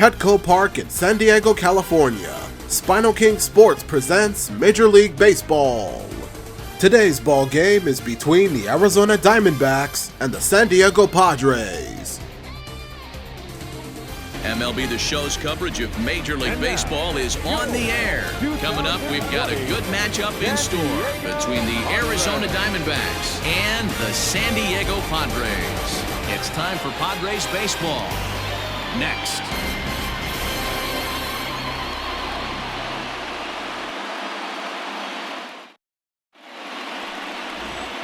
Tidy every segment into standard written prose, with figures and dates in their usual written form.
Petco Park in San Diego, California, SpinoKing Sports presents Major League Baseball. Today's ball game is between the Arizona Diamondbacks and the San Diego Padres. MLB The Show's coverage of Major League Baseball is on the air. Coming up, we've got a good matchup in store between the Arizona Diamondbacks and the San Diego Padres. It's time for Padres baseball. Next.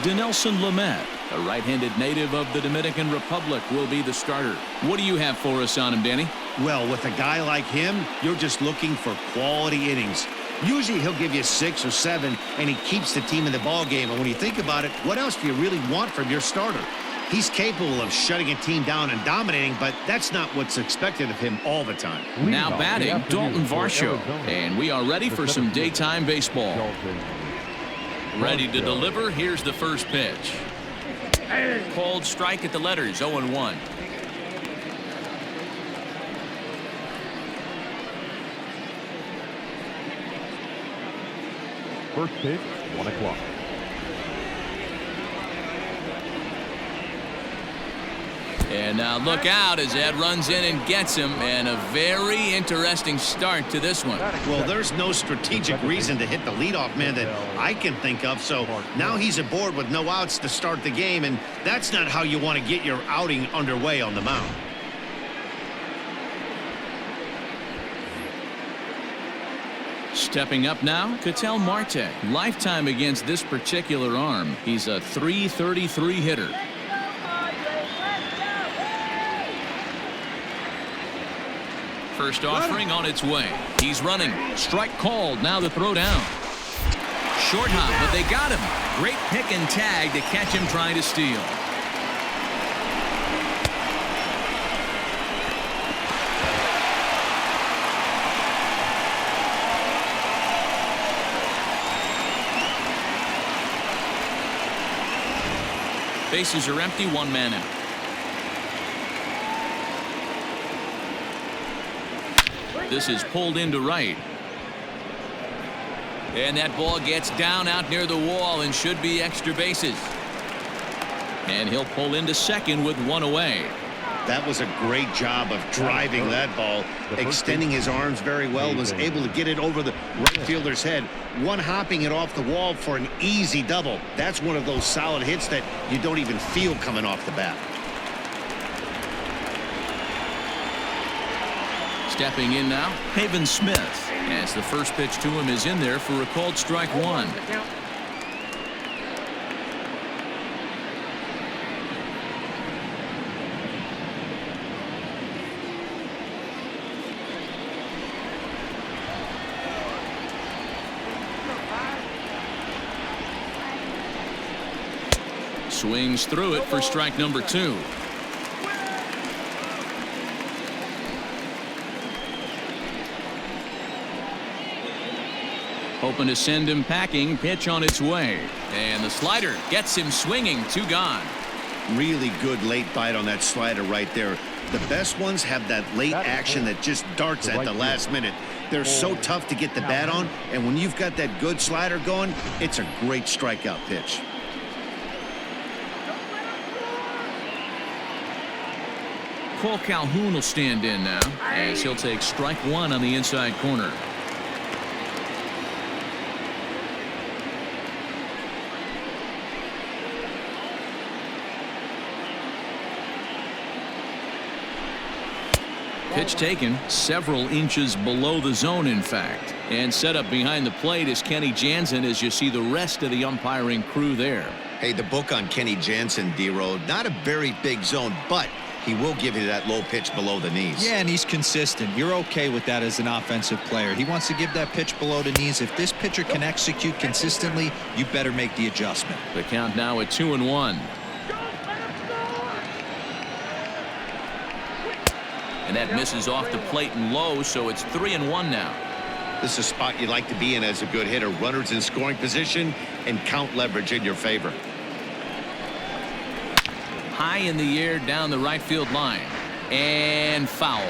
Dinelson Lamet, a right-handed native of the Dominican Republic, will be the starter. What do you have for us on him, Danny? Well, with a guy like him, you're just looking for quality innings. Usually he'll give you 6 or 7, and he keeps the team in the ball game. And when you think about it, what else do you really want from your starter? He's capable of shutting a team down and dominating, but that's not what's expected of him all the time. Now batting, Dalton Varsho, and we are ready for some daytime baseball. Ready to deliver. Here's the first pitch. Called strike at the letters, 0-1. First pitch, 1 o'clock. And now look out as Ed runs in and gets him, and a very interesting start to this one. Well, there's no strategic reason to hit the leadoff man that I can think of, so now he's aboard with no outs to start the game, and that's not how you want to get your outing underway on the mound. Stepping up now, Ketel Marte. Lifetime against this particular arm. He's a .333 hitter. First offering on its way. He's running. Strike called. Now the throw down. Short hop, but they got him. Great pick and tag to catch him trying to steal. Bases are empty, 1 man out. This is pulled into right. And that ball gets down out near the wall and should be extra bases. And he'll pull into second with 1 away. That was a great job of driving that ball, extending his arms very well, was able to get it over the right fielder's head, one hopping it off the wall for an easy double. That's one of those solid hits that you don't even feel coming off the bat. Stepping in now, Haven Smith, as the first pitch to him is in there for a called strike 1. Swings through it for strike number 2. Hoping to send him packing. Pitch on its way. And the slider gets him swinging. 2 gone. Really good late bite on that slider right there. The best ones have that late action that just darts at the last minute. They're so tough to get the bat on, and when you've got that good slider going, it's a great strikeout pitch. Cole Calhoun will stand in now as he'll take strike 1 on the inside corner. Pitch taken several inches below the zone, in fact. And set up behind the plate is Kenny Jansen as you see the rest of the umpiring crew there. Hey, the book on Kenny Jansen, D-Road, not a very big zone, but he will give you that low pitch below the knees. Yeah, and he's consistent. You're okay with that as an offensive player. He wants to give that pitch below the knees. If this pitcher can execute consistently, you better make the adjustment. The count now at 2-1. And that misses off the plate and low, so it's 3-1 now. This is a spot you like to be in as a good hitter. Runners in scoring position and count leverage in your favor. High in the air down the right field line. And foul.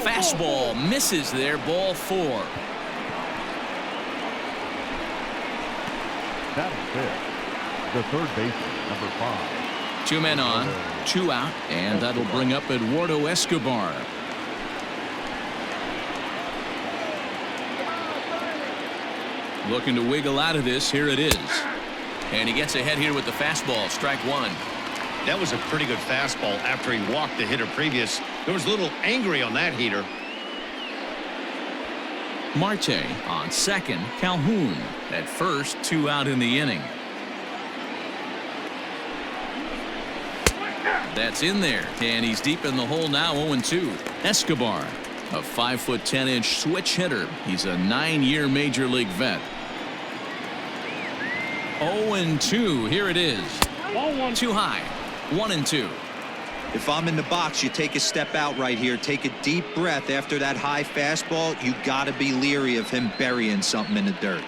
Fastball misses there, ball 4. That is fifth. The third baseman, number 5. 2 men on, 2 out, and that'll bring up Eduardo Escobar. Looking to wiggle out of this. Here it is. And he gets ahead here with the fastball. Strike 1. That was a pretty good fastball after he walked the hitter previous. There was a little angry on that heater. Marte on second. Calhoun at first. 2 out in the inning. That's in there, and he's deep in the hole now. 0-2. Escobar, a 5'10" switch hitter. He's a 9-year major league vet. 0-2. Here it is. Too high. 1-2. If I'm in the box, you take a step out right here. Take a deep breath after that high fastball. You got to be leery of him burying something in the dirt.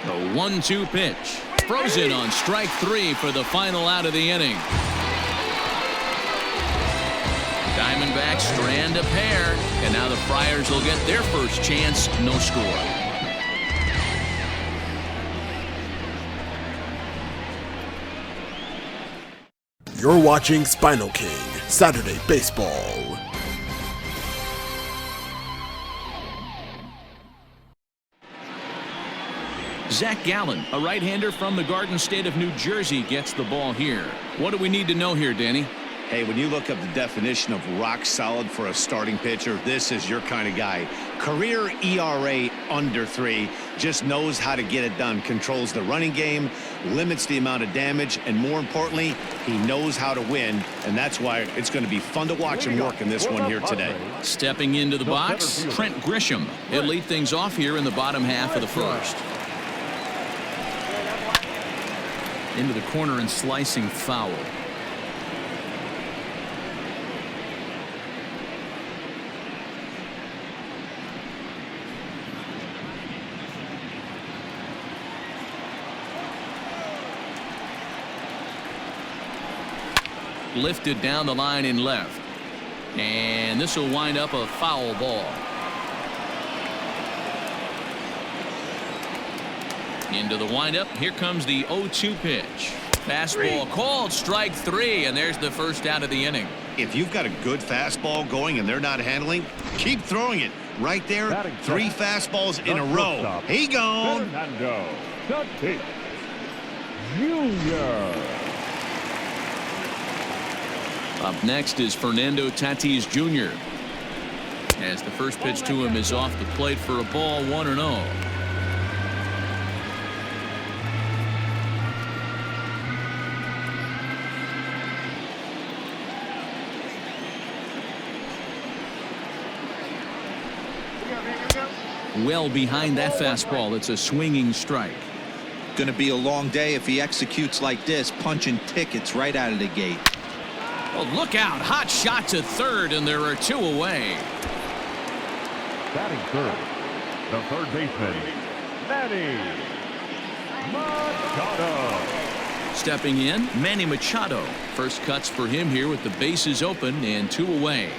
The 1-2 pitch. Frozen on strike 3 for the final out of the inning. Diamondbacks strand a pair, and now the Friars will get their first chance. No score. You're watching SpinoKing Saturday Baseball. Zach Gallen, a right-hander from the Garden State of New Jersey, gets the ball here. What do we need to know here, Danny? Hey, when you look up the definition of rock solid for a starting pitcher, this is your kind of guy. Career ERA under 3, just knows how to get it done, controls the running game, limits the amount of damage, and more importantly, he knows how to win, and that's why it's going to be fun to watch him work in this one here today. Stepping into the box, Trent Grisham. He'll lead things off here in the bottom half of the first. Into the corner and slicing foul. Lifted down the line in left. And this will wind up a foul ball. Into the windup. Here comes the 0-2 pitch. Fastball called, strike 3, and there's the first out of the inning. If you've got a good fastball going and they're not handling, keep throwing it. Right there, 3 fastballs in a row. He gone. Fernando Tatis Jr. Up next is Fernando Tatis Jr. As the first pitch to him is off the plate for a ball, 1-0. Well behind that fastball. It's a swinging strike. Going to be a long day if he executes like this, punching tickets right out of the gate. Oh, look out. Hot shot to third, and there are 2 away. Batting third, the third baseman, Manny Machado. Stepping in, Manny Machado. First cuts for him here with the bases open and 2 away.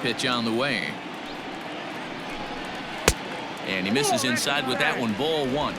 Pitch on the way. And he misses inside with that one. Ball 1.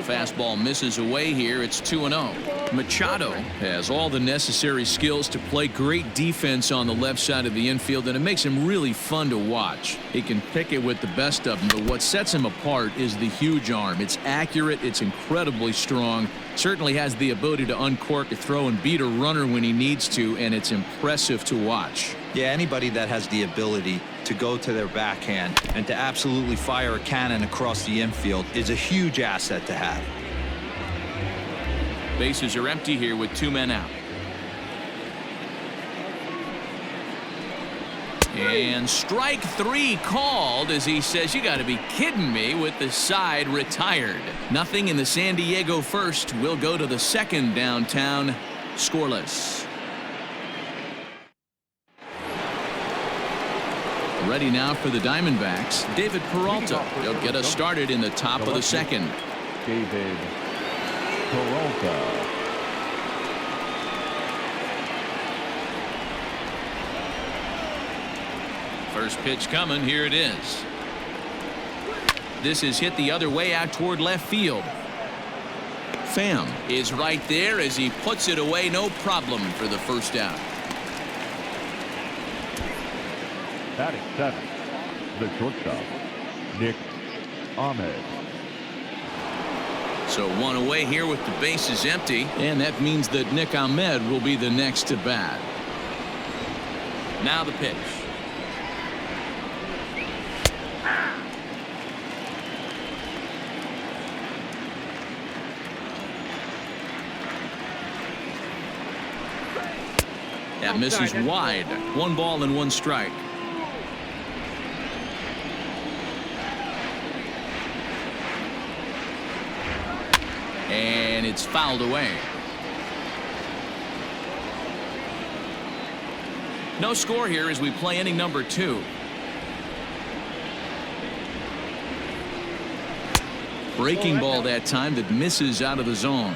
Fastball misses away here. It's 2-0. Machado has all the necessary skills to play great defense on the left side of the infield, and it makes him really fun to watch. He can pick it with the best of them, but what sets him apart is the huge arm. It's accurate. It's incredibly strong. Certainly has the ability to uncork a throw and beat a runner when he needs to, and it's impressive to watch. Yeah, anybody that has the ability to go to their backhand and to absolutely fire a cannon across the infield is a huge asset to have. Bases are empty here with 2 men out. And strike 3 called as he says, you got to be kidding me, with the side retired. Nothing in the San Diego first. Will go to the second downtown, scoreless. Ready now for the Diamondbacks, David Peralta. He'll get us started in the top of the second. David Peralta. First pitch coming. Here it is. This is hit the other way out toward left field. Pham is right there as he puts it away. No problem for the first out. Batting 7, the shortstop, Nick Ahmed. So 1 away here with the bases empty, and that means that Nick Ahmed will be the next to bat. Now the pitch. That misses wide. 1 ball and 1 strike. And it's fouled away. No score here as we play inning number 2. Breaking ball that time that misses out of the zone.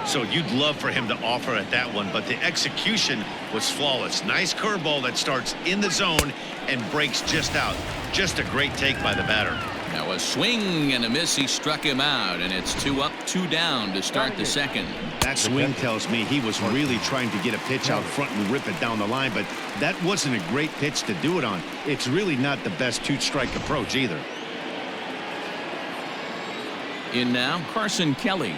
So you'd love for him to offer at that one, but the execution was flawless. Nice curveball that starts in the zone and breaks just out. Just a great take by the batter. Now a swing and a miss. He struck him out, and it's 2 up, 2 down to start the second. That swing tells me he was really trying to get a pitch out front and rip it down the line, but that wasn't a great pitch to do it on. It's really not the best 2-strike approach either. In now, Carson Kelly.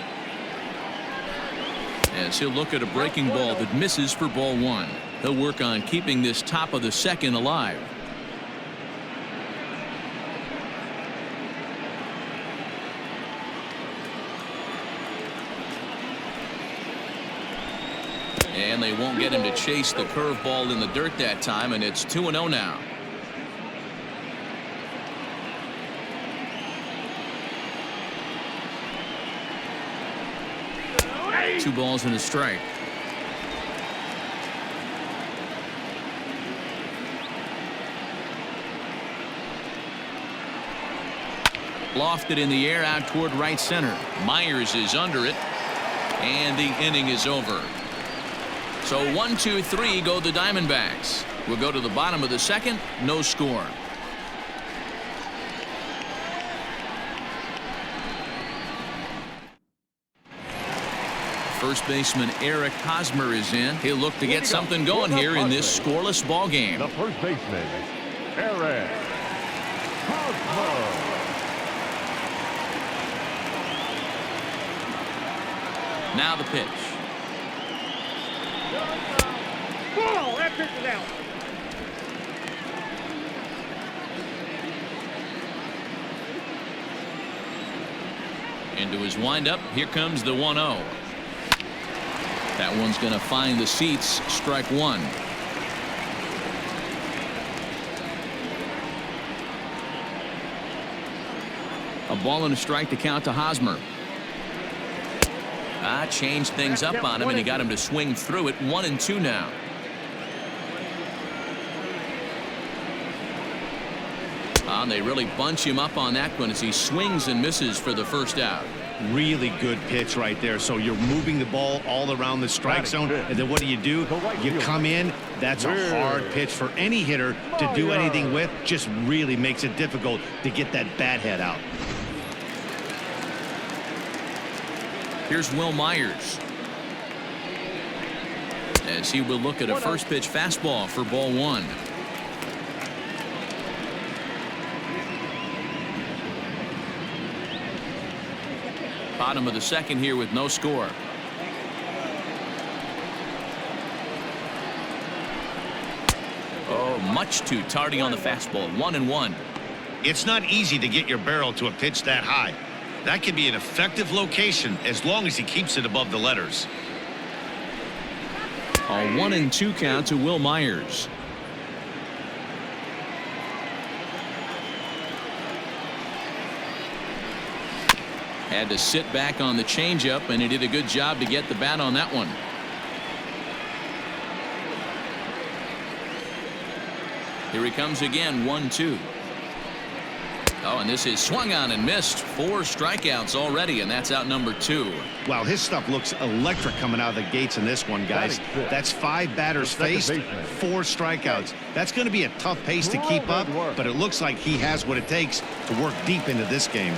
As he'll look at a breaking ball that misses for ball 1. He'll work on keeping this top of the second alive. And they won't get him to chase the curveball in the dirt that time, and it's 2-0 now. Two balls and a strike. Lofted in the air out toward right center. Myers is under it, and the inning is over. So 1, 2, 3 go the Diamondbacks. We'll go to the bottom of the second. No score. First baseman Eric Hosmer is in. He'll look to get something going here in this scoreless ball game. The first baseman, Eric Hosmer. Now the pitch. Ball, that pitch is out. Into his windup. Here comes the 1-0. That one's going to find the seats. Strike 1. A ball and a strike to count to Hosmer. Changed things up on him, and he got him to swing through it. 1-2 now. They really bunch him up on that one as he swings and misses for the first out. Really good pitch right there. So you're moving the ball all around the strike zone, and then what do? You come in. That's a hard pitch for any hitter to do anything with. Just really makes it difficult to get that bat head out. Here's Will Myers as he will look at a first pitch fastball for ball 1. Bottom of the second here with no score. Oh, much too tardy on the fastball. 1-1. It's not easy to get your barrel to a pitch that high. That can be an effective location as long as he keeps it above the letters. A 1-2 count to Will Myers. Had to sit back on the changeup, and he did a good job to get the bat on that one. Here he comes again, 1-2. Oh, and this is swung on and missed. 4 strikeouts already, and that's out number 2. Wow, his stuff looks electric coming out of the gates in this one, guys. That's 5 batters faced, 4 strikeouts. That's going to be a tough pace to keep up, but it looks like he has what it takes to work deep into this game.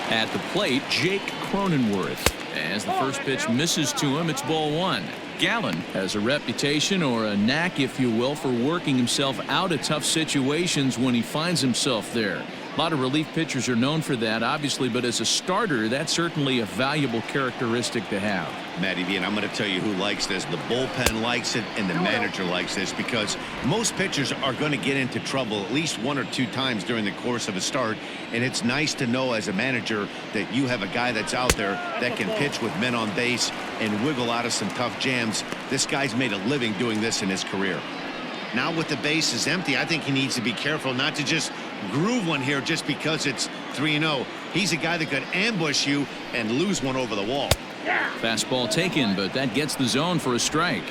At the plate, Jake Cronenworth. As the first pitch misses to him, it's ball 1. Gallen has a reputation, or a knack if you will, for working himself out of tough situations when he finds himself there. A lot of relief pitchers are known for that, obviously, but as a starter, that's certainly a valuable characteristic to have. Matty V, and I'm going to tell you who likes this. The bullpen likes it, and the manager likes this, because most pitchers are going to get into trouble at least 1 or 2 times during the course of a start, and it's nice to know as a manager that you have a guy that's out there that can pitch with men on base and wiggle out of some tough jams. This guy's made a living doing this in his career. Now with the bases empty, I think he needs to be careful not to just groove one here just because it's 3-0. He's a guy that could ambush you and lose one over the wall. Fastball taken, but that gets the zone for a strike.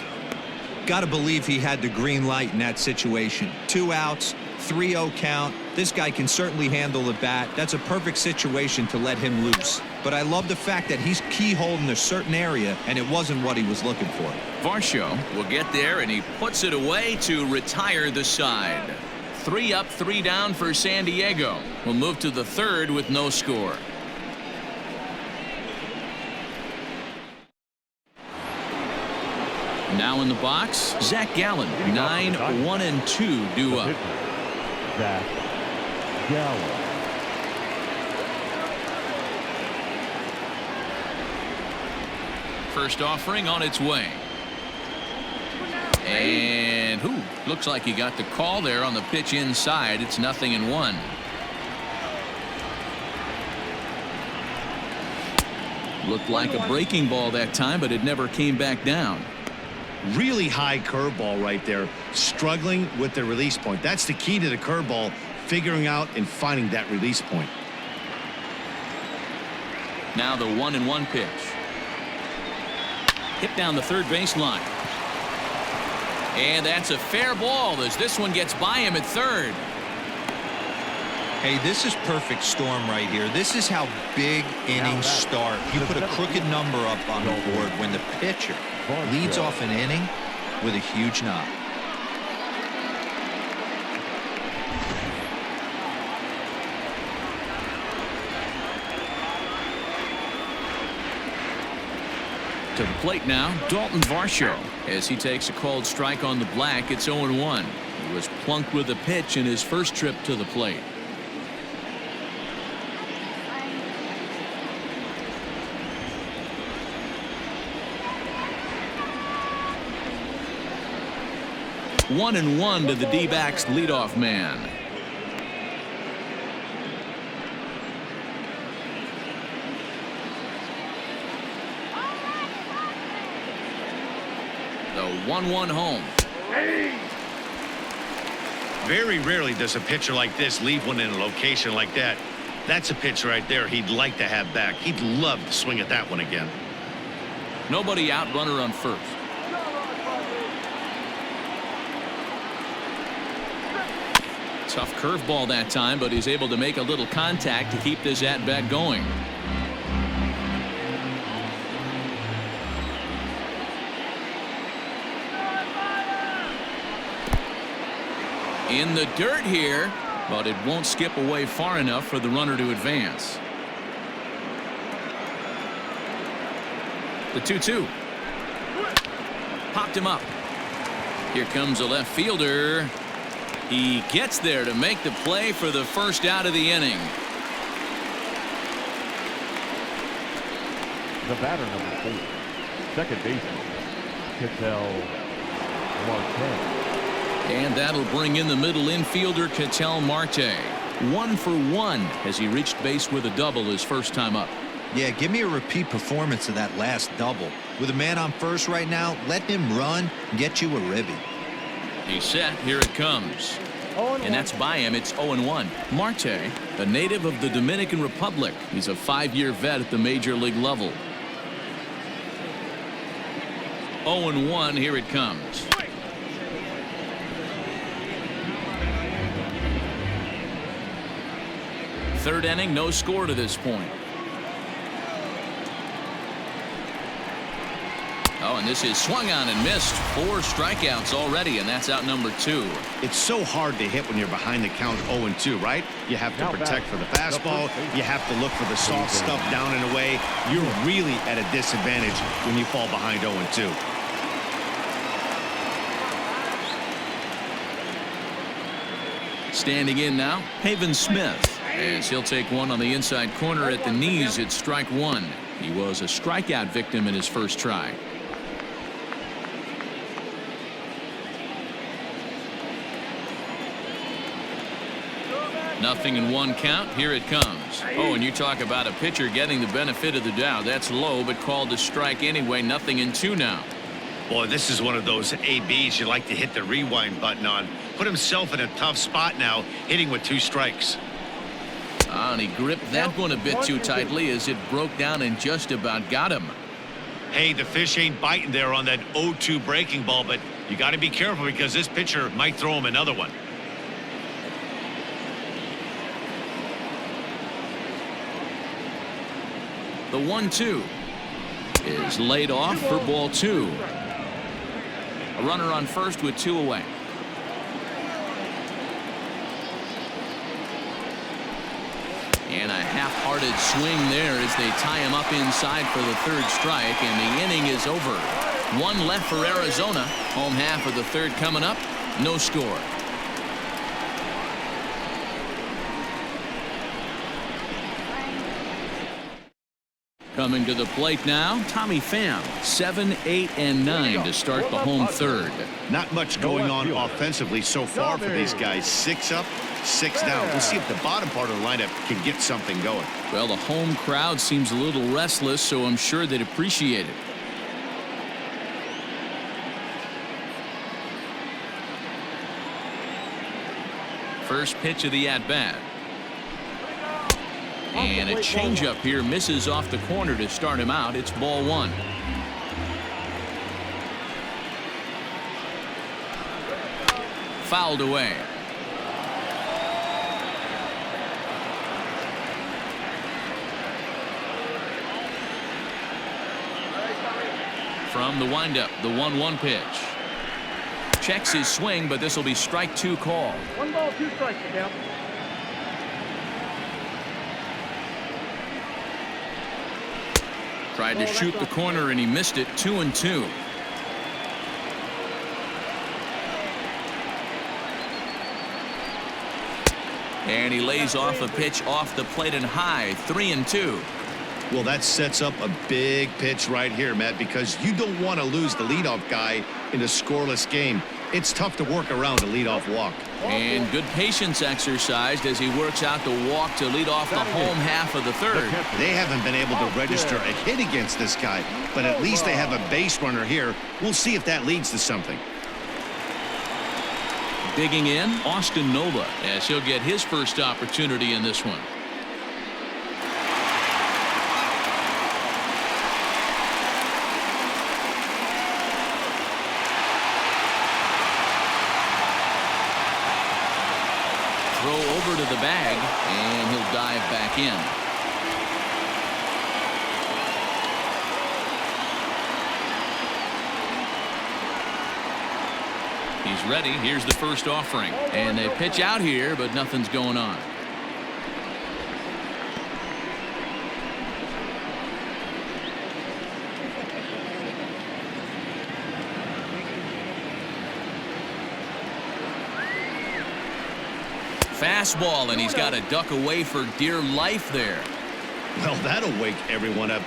Gotta believe he had the green light in that situation. 2 outs, 3-0 count. This guy can certainly handle the bat. That's a perfect situation to let him loose. But I love the fact that he's keyholed in a certain area, and it wasn't what he was looking for. Varsho will get there, and he puts it away to retire the side. 3 up, 3 down for San Diego. We'll move to the 3rd with no score. Now in the box, Zach Gallen. 9-1-2 due up. Zach Gallen. First offering on its way. And looks like he got the call there on the pitch inside. It's 0-1. Looked like a breaking ball that time, but it never came back down. Really high curveball right there. Struggling with the release point. That's the key to the curveball, figuring out and finding that release point. Now the 1-1 pitch. Hit down the third baseline. And that's a fair ball as this one gets by him at third. Hey, this is perfect storm right here. This is how big innings start. You put a crooked number up on the board when the pitcher leads off an inning with a huge knock. To the plate now, Dalton Varsho, as he takes a called strike on the black. It's 0-1. He was plunked with a pitch in his first trip to the plate. One and one to the D-backs leadoff man. The 1-1 home. Very rarely does a pitcher like this leave one in a location like that. That's a pitch right there he'd like to have back. He'd love to swing at that one again. Nobody out, runner on first. Tough curveball that time, but he's able to make a little contact to keep this at-bat going. In the dirt here, but it won't skip away far enough for the runner to advance. The 2-2. Popped him up. Here comes a left fielder. He gets there to make the play for the first out of the inning. The batter number 4, second baseman, Ketel Marte. And that'll bring in the middle infielder, Ketel Marte. 1 for 1 as he reached base with a double his first time up. Yeah, give me a repeat performance of that last double. With a man on first right now, let him run and get you a ribby. He's set. Here it comes. And that's by him. It's 0-1. Marte, a native of the Dominican Republic. He's a 5-year vet at the major league level. 0-1. Here it comes. Third inning, no score to this point. Oh, and this is swung on and missed. 4 strikeouts already, and that's out number 2. It's so hard to hit when you're behind the count 0-2, right? You have to protect for the fastball. You have to look for the soft stuff down and away. You're really at a disadvantage when you fall behind 0-2. Standing in now, Haven Smith. As he'll take one on the inside corner at the knees. It's strike 1. He was a strikeout victim in his first try. Nothing in 1 count. Here it comes. Oh, and you talk about a pitcher getting the benefit of the doubt. That's low, but called a strike anyway. Nothing in 2 now. Boy, this is one of those ABs you like to hit the rewind button on. Put himself in a tough spot now, hitting with 2 strikes. And he gripped that one a bit too tightly as it broke down and just about got him. Hey, the fish ain't biting there on that 0-2 breaking ball, but you got to be careful because this pitcher might throw him another one. The 1-2 is laid off for ball 2. A runner on first with 2 away. And a half-hearted swing there as they tie him up inside for the 3rd strike, and the inning is over. 1 left for Arizona. Home half of the 3rd coming up. No score. Coming to the plate now, Tommy Pham. 7, 8, and 9 to start the home 3rd. Not much going on offensively so far for these guys. 6 up, 6 down. We'll see if the bottom part of the lineup can get something going. Well, the home crowd seems a little restless, so I'm sure they'd appreciate it. First pitch of the at-bat. And a changeup here misses off the corner to start him out. It's ball 1. Fouled away. From the windup, the 1-1 pitch. Checks his swing, but this will be strike 2 call. 1 ball, 2 strikes, now. Tried to shoot the corner and he missed it. 2-2. And he lays off a pitch off the plate and high. 3-2. Well, that sets up a big pitch right here, Matt, because you don't want to lose the leadoff guy in a scoreless game. It's tough to work around a leadoff walk. And good patience exercised as he works out the walk to lead off the home half of the 3rd. They haven't been able to register a hit against this guy, but at least they have a base runner here. We'll see if that leads to something. Digging in, Austin Nola, as he'll get his first opportunity in this one. Throw over to the bag, and he'll dive back in. He's ready. Here's the first offering. And they pitch out here, but nothing's going on. Fastball, and he's got to duck away for dear life there. Well, that'll wake everyone up.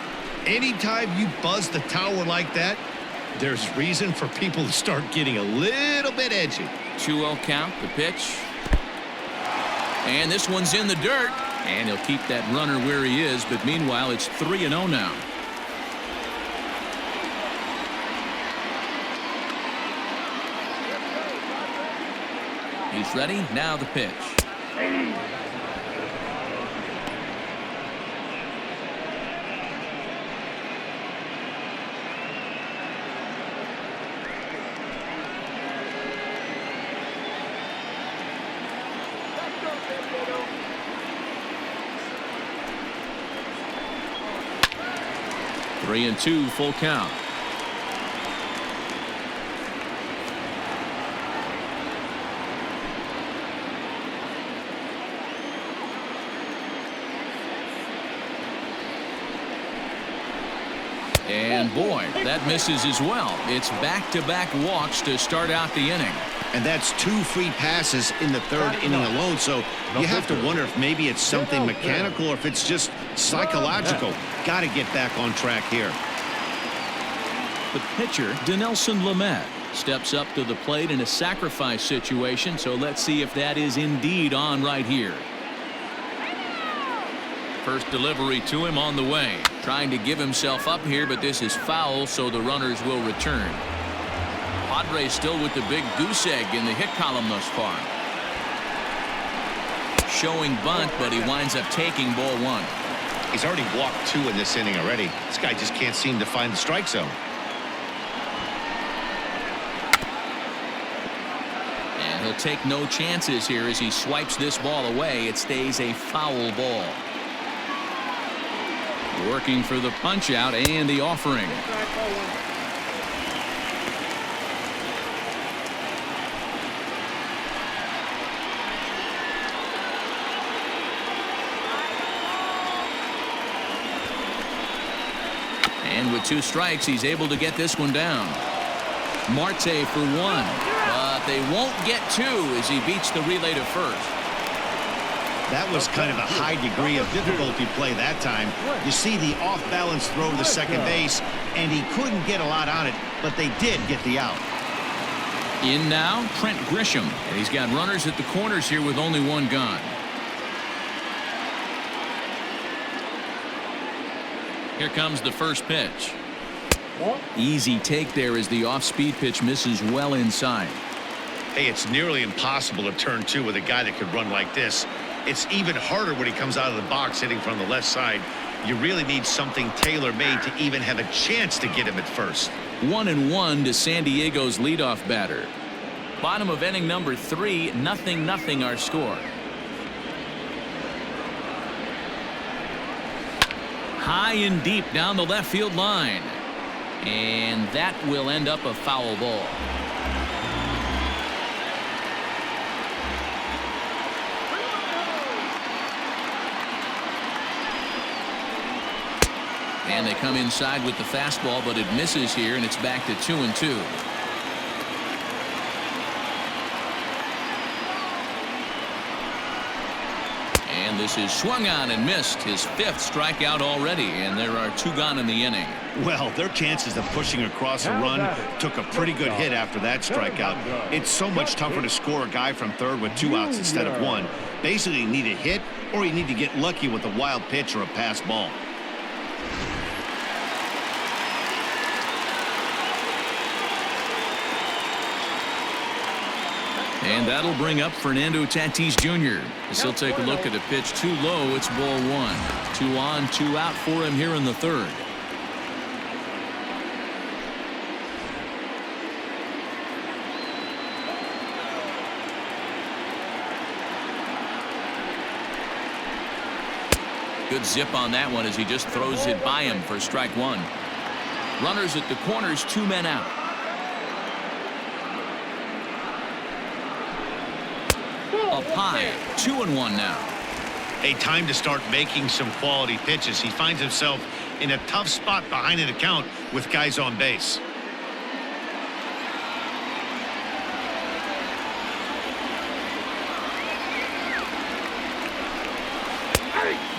Anytime you buzz the tower like that, there's reason for people to start getting a little bit edgy. 2-0 count, the pitch. And this one's in the dirt. And he'll keep that runner where he is, but meanwhile, it's 3-0 now. He's ready. Now the pitch. 3-2, full count. And boy, that misses as well. It's back-to-back walks to start out the inning. And that's 2 free passes in the 3rd inning alone. So you have to wonder if maybe it's something mechanical or if it's just psychological. Got to get back on track here. The pitcher, Dinelson Lamet, steps up to the plate in a sacrifice situation. So let's see if that is indeed on right here. First delivery to him on the way. Trying to give himself up here, but this is foul, so the runners will return. Padres still with the big goose egg in the hit column thus far. Showing bunt, but he winds up taking ball 1. He's already walked 2 in this inning already. This guy just can't seem to find the strike zone. And he'll take no chances here as he swipes this ball away. It stays a foul ball. Working for the punch out and the offering. And with 2 strikes, he's able to get this one down. Marte for 1, but they won't get 2 as he beats the relay to first. That was kind of a high degree of difficulty play that time. You see the off-balance throw to second base, and he couldn't get a lot on it, but they did get the out. In now, Trent Grisham. And he's got runners at the corners here with only 1 gone. Here comes the first pitch. Easy take there as the off-speed pitch misses well inside. Hey, it's nearly impossible to turn 2 with a guy that could run like this. It's even harder when he comes out of the box hitting from the left side. You really need something tailor-made to even have a chance to get him at first. 1-1 to San Diego's leadoff batter. Bottom of inning number 3, 0-0 our score. High and deep down the left field line. And that will end up a foul ball. And they come inside with the fastball, but it misses here, and it's back to 2-2. And this is swung on and missed. His 5th strikeout already, and there are 2 gone in the inning. Well, their chances of pushing across a run took a pretty good hit after that strikeout. It's so much tougher to score a guy from 3rd with 2 outs instead of 1. Basically, you need a hit, or you need to get lucky with a wild pitch or a pass ball. And that'll bring up Fernando Tatis Jr. as he'll take a look at a pitch too low. It's ball 1. 2 on, 2 out for him here in the 3rd. Good zip on that one as he just throws it by him for strike 1. Runners at the corners, 2 men out. Up high, 2-1 now. A time to start making some quality pitches. He finds himself in a tough spot behind an account with guys on base.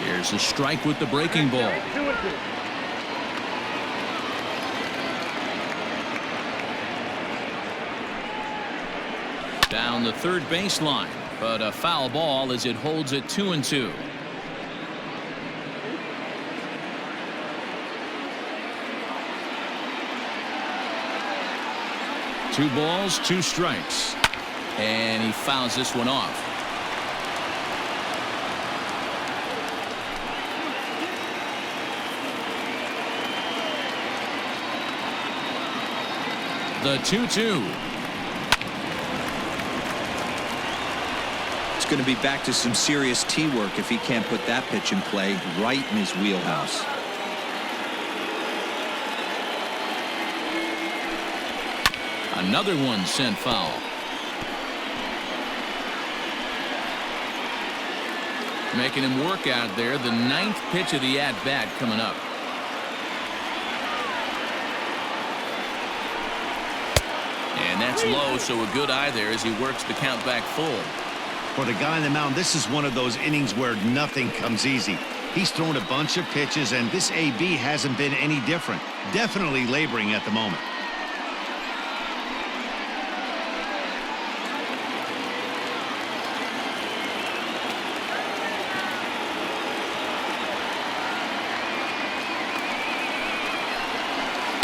Here's a strike with the breaking ball. Down the 3rd baseline, but a foul ball as it holds it 2-2. Two balls, 2 strikes. And he fouls this one off. The 2-2. It's going to be back to some serious tee work if he can't put that pitch in play right in his wheelhouse. Another one sent foul. Making him work out there. The 9th pitch of the at-bat coming up. And that's low, so a good eye there as he works the count back full. For the guy on the mound, this is one of those innings where nothing comes easy. He's thrown a bunch of pitches, and this AB hasn't been any different. Definitely laboring at the moment.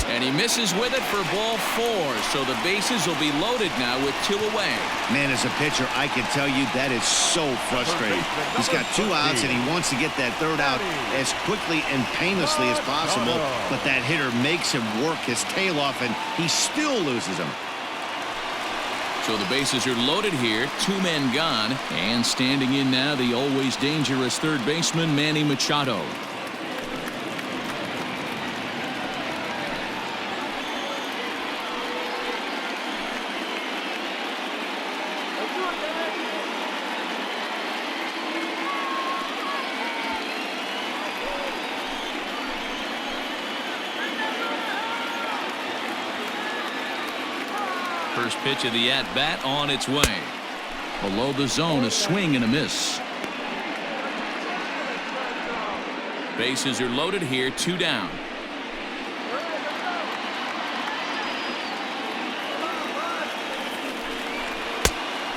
And he misses with it for ball 4. So the bases will be loaded now with 2 away. Man, as a pitcher, I can tell you that is so frustrating. He's got 2 outs, and he wants to get that 3rd out as quickly and painlessly as possible. But that hitter makes him work his tail off, and he still loses him. So the bases are loaded here. 2 men gone. And standing in now, the always dangerous third baseman, Manny Machado. First pitch of the at-bat on its way. Below the zone, a swing and a miss. Bases are loaded here, 2 down.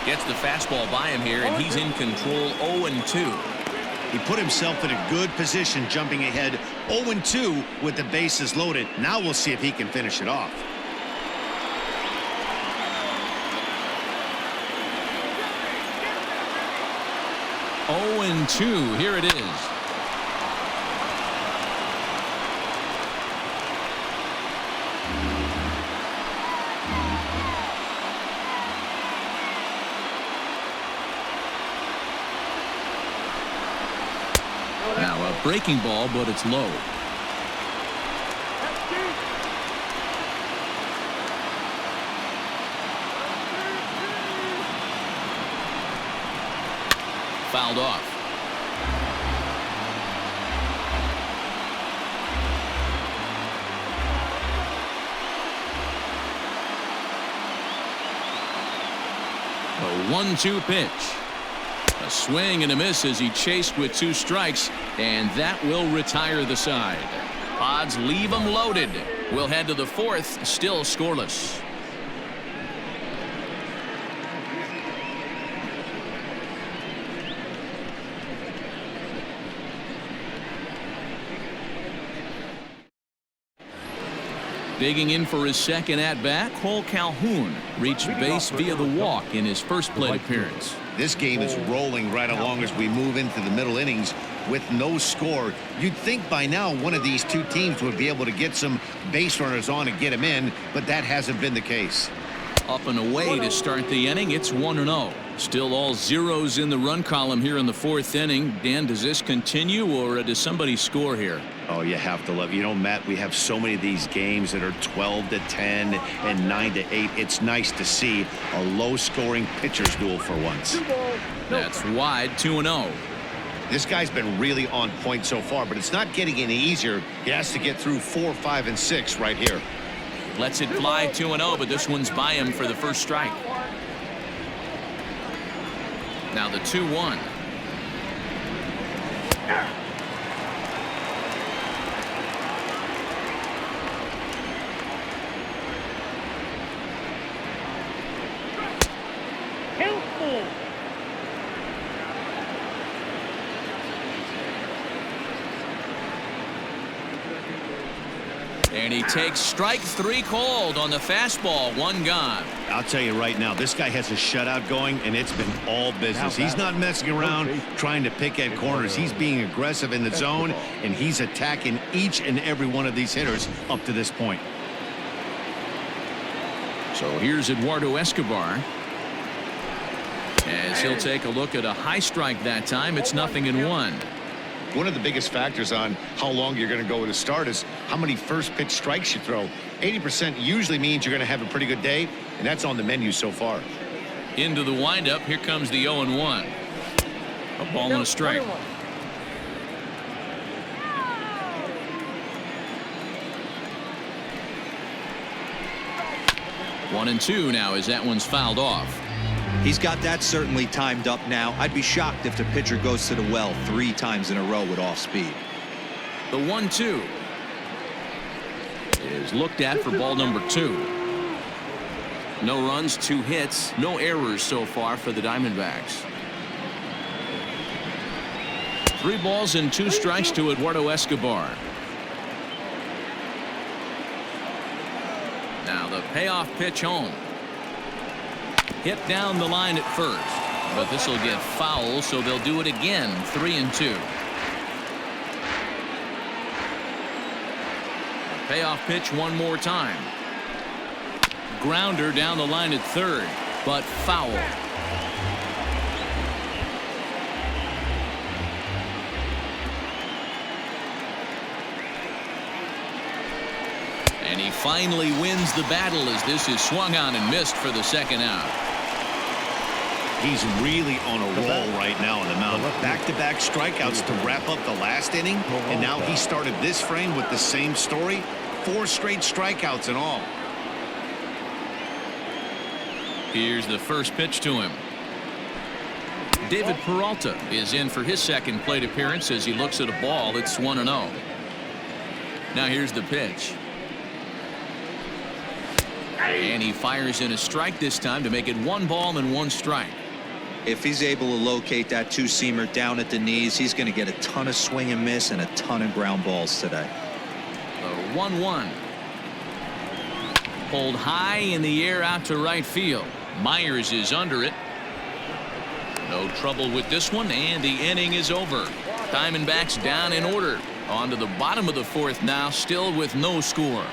Gets the fastball by him here, and he's in control. 0-2. He put himself in a good position jumping ahead 0-2 with the bases loaded. Now we'll see if he can finish it off. 0-2. Here it is. Now a breaking ball, but it's low. Fouled off. A 1-2 pitch. A swing and a miss as he chased with 2 strikes, and that will retire the side. Odds leave them loaded. We'll head to the 4th, still scoreless. Digging in for his second at-bat, Cole Calhoun reached base via the walk in his first plate appearance. This game is rolling right along as we move into the middle innings with no score. You'd think by now one of these 2 teams would be able to get some base runners on and get them in, but that hasn't been the case. Up and away to start the inning. It's 1-0. Still all zeros in the run column here in the 4th inning. Dan, does this continue, or does somebody score here? Oh, you have to love. You know, Matt, we have so many of these games that are 12-10 and 9-8. It's nice to see a low-scoring pitcher's duel for once. That's wide. 2-0. This guy's been really on point so far, but it's not getting any easier. He has to get through 4, 5, and 6 right here. Lets it fly 2-0, but this one's by him for the first strike. Now the 2-1. And he takes strike 3 called on the fastball. 1 gone. I'll tell you right now, this guy has a shutout going, and it's been all business. He's not messing around trying to pick at corners. He's being aggressive in the zone, and he's attacking each and every one of these hitters up to this point. So here's Eduardo Escobar. As he'll take a look at a high strike that time. It's 0-1. One of the biggest factors on how long you're going to go with a start is how many first pitch strikes you throw. 80% usually means you're going to have a pretty good day, and that's on the menu so far. Into the windup. Here comes the 0-1. A ball and a strike. One and two now as that one's fouled off. He's got that certainly timed up now. I'd be shocked if the pitcher goes to the well 3 times in a row with off speed. The 1-2 is looked at for ball number 2. No runs, 2 hits, no errors so far for the Diamondbacks. 3 balls and 2 strikes to Eduardo Escobar. Now the payoff pitch home. Hit down the line at first, but this will get foul, so they'll do it again. 3-2. Payoff pitch one more time. Grounder down the line at third, but foul. And he finally wins the battle as this is swung on and missed for the 2nd out. He's really on a roll right now on the mound. Back-to-back strikeouts to wrap up the last inning, and now he started this frame with the same story. 4 straight strikeouts in all. Here's the first pitch to him. David Peralta is in for his 2nd plate appearance as he looks at a ball. It's 1-0. Now here's the pitch. And he fires in a strike this time to make it 1 ball and 1 strike. If he's able to locate that 2-seamer down at the knees, he's going to get a ton of swing and miss and a ton of ground balls today. The 1-1. Pulled high in the air out to right field. Myers is under it. No trouble with this one, and the inning is over. Diamondbacks down in order. On to the bottom of the 4th now, still with no score.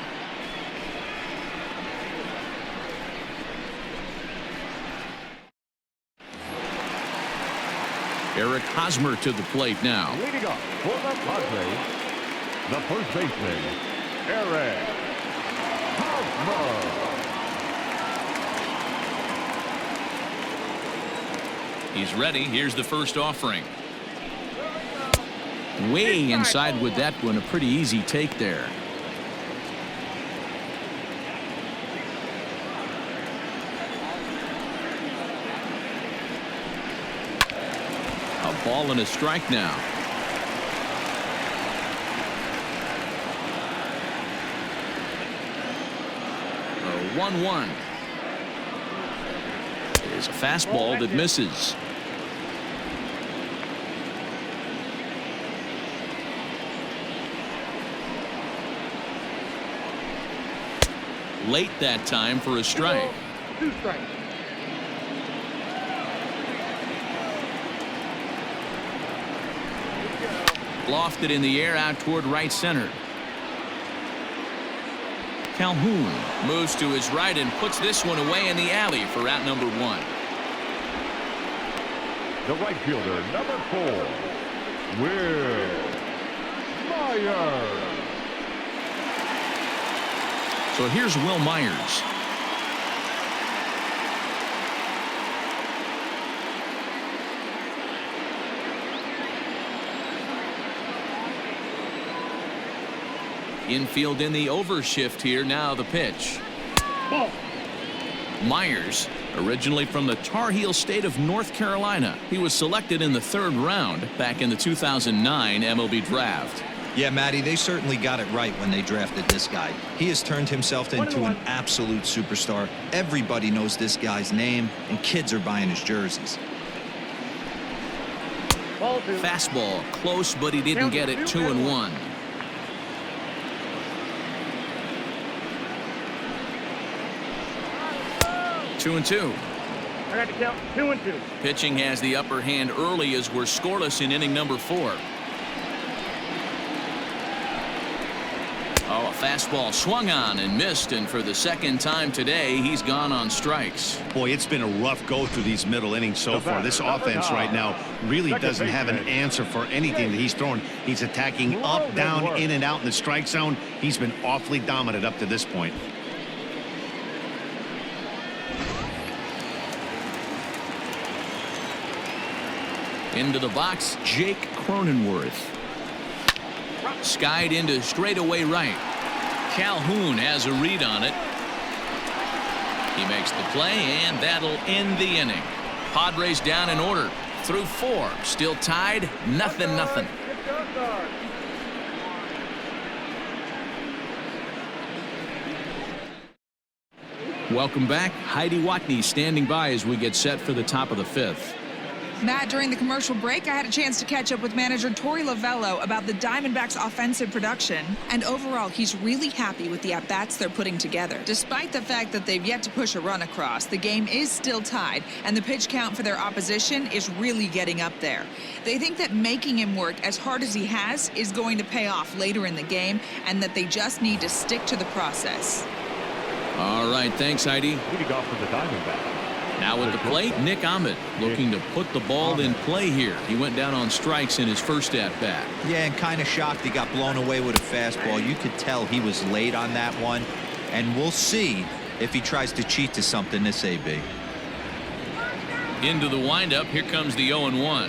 Eric Hosmer to the plate now. Leading up for the Padres, the first baseman, Eric Hosmer. He's ready. Here's the first offering. Way inside with that one. A pretty easy take there. A ball and a strike now. A 1-1. There's a fastball that misses. Late that time for a strike. 2 strikes. Lofted in the air out toward right center. Calhoun moves to his right and puts this one away in the alley for out number 1. The right fielder, number 4, Will Myers. So here's Will Myers. Infield in the overshift here. Now the pitch. Ball. Myers, originally from the Tar Heel state of North Carolina. He was selected in the 3rd round back in the 2009 MLB draft. Yeah, Matty, they certainly got it right when they drafted this guy. He has turned himself into an absolute superstar. Everybody knows this guy's name, and kids are buying his jerseys. Ball 2. Fastball close, but he didn't get it. 2-1. 2-2. I got to count 2-2. Pitching has the upper hand early as we're scoreless in inning number 4. Oh, a fastball swung on and missed, and for the second time today, he's gone on strikes. Boy, it's been a rough go through these middle innings so far. This offense right now really doesn't have an answer for anything that he's throwing. He's attacking up, down, in and out in the strike zone. He's been awfully dominant up to this point. Into the box, Jake Cronenworth. Skied into straightaway right. Calhoun has a read on it. He makes the play, and that'll end the inning. Padres down in order through 4. Still tied, 0-0. Welcome back. Heidi Watney standing by as we get set for the top of the 5th. Matt, during the commercial break, I had a chance to catch up with manager Torey Lovello about the Diamondbacks' offensive production. And overall, he's really happy with the at-bats they're putting together. Despite the fact that they've yet to push a run across, the game is still tied, and the pitch count for their opposition is really getting up there. They think that making him work as hard as he has is going to pay off later in the game, and that they just need to stick to the process. All right, thanks, Heidi. Leading off for the Diamondbacks. Now at the plate, Nick Ahmed looking to put the ball in play here. He went down on strikes in his first at-bat. Yeah, and kind of shocked he got blown away with a fastball. You could tell he was late on that one. And we'll see if he tries to cheat to something this AB. Into the windup, here comes the 0-1.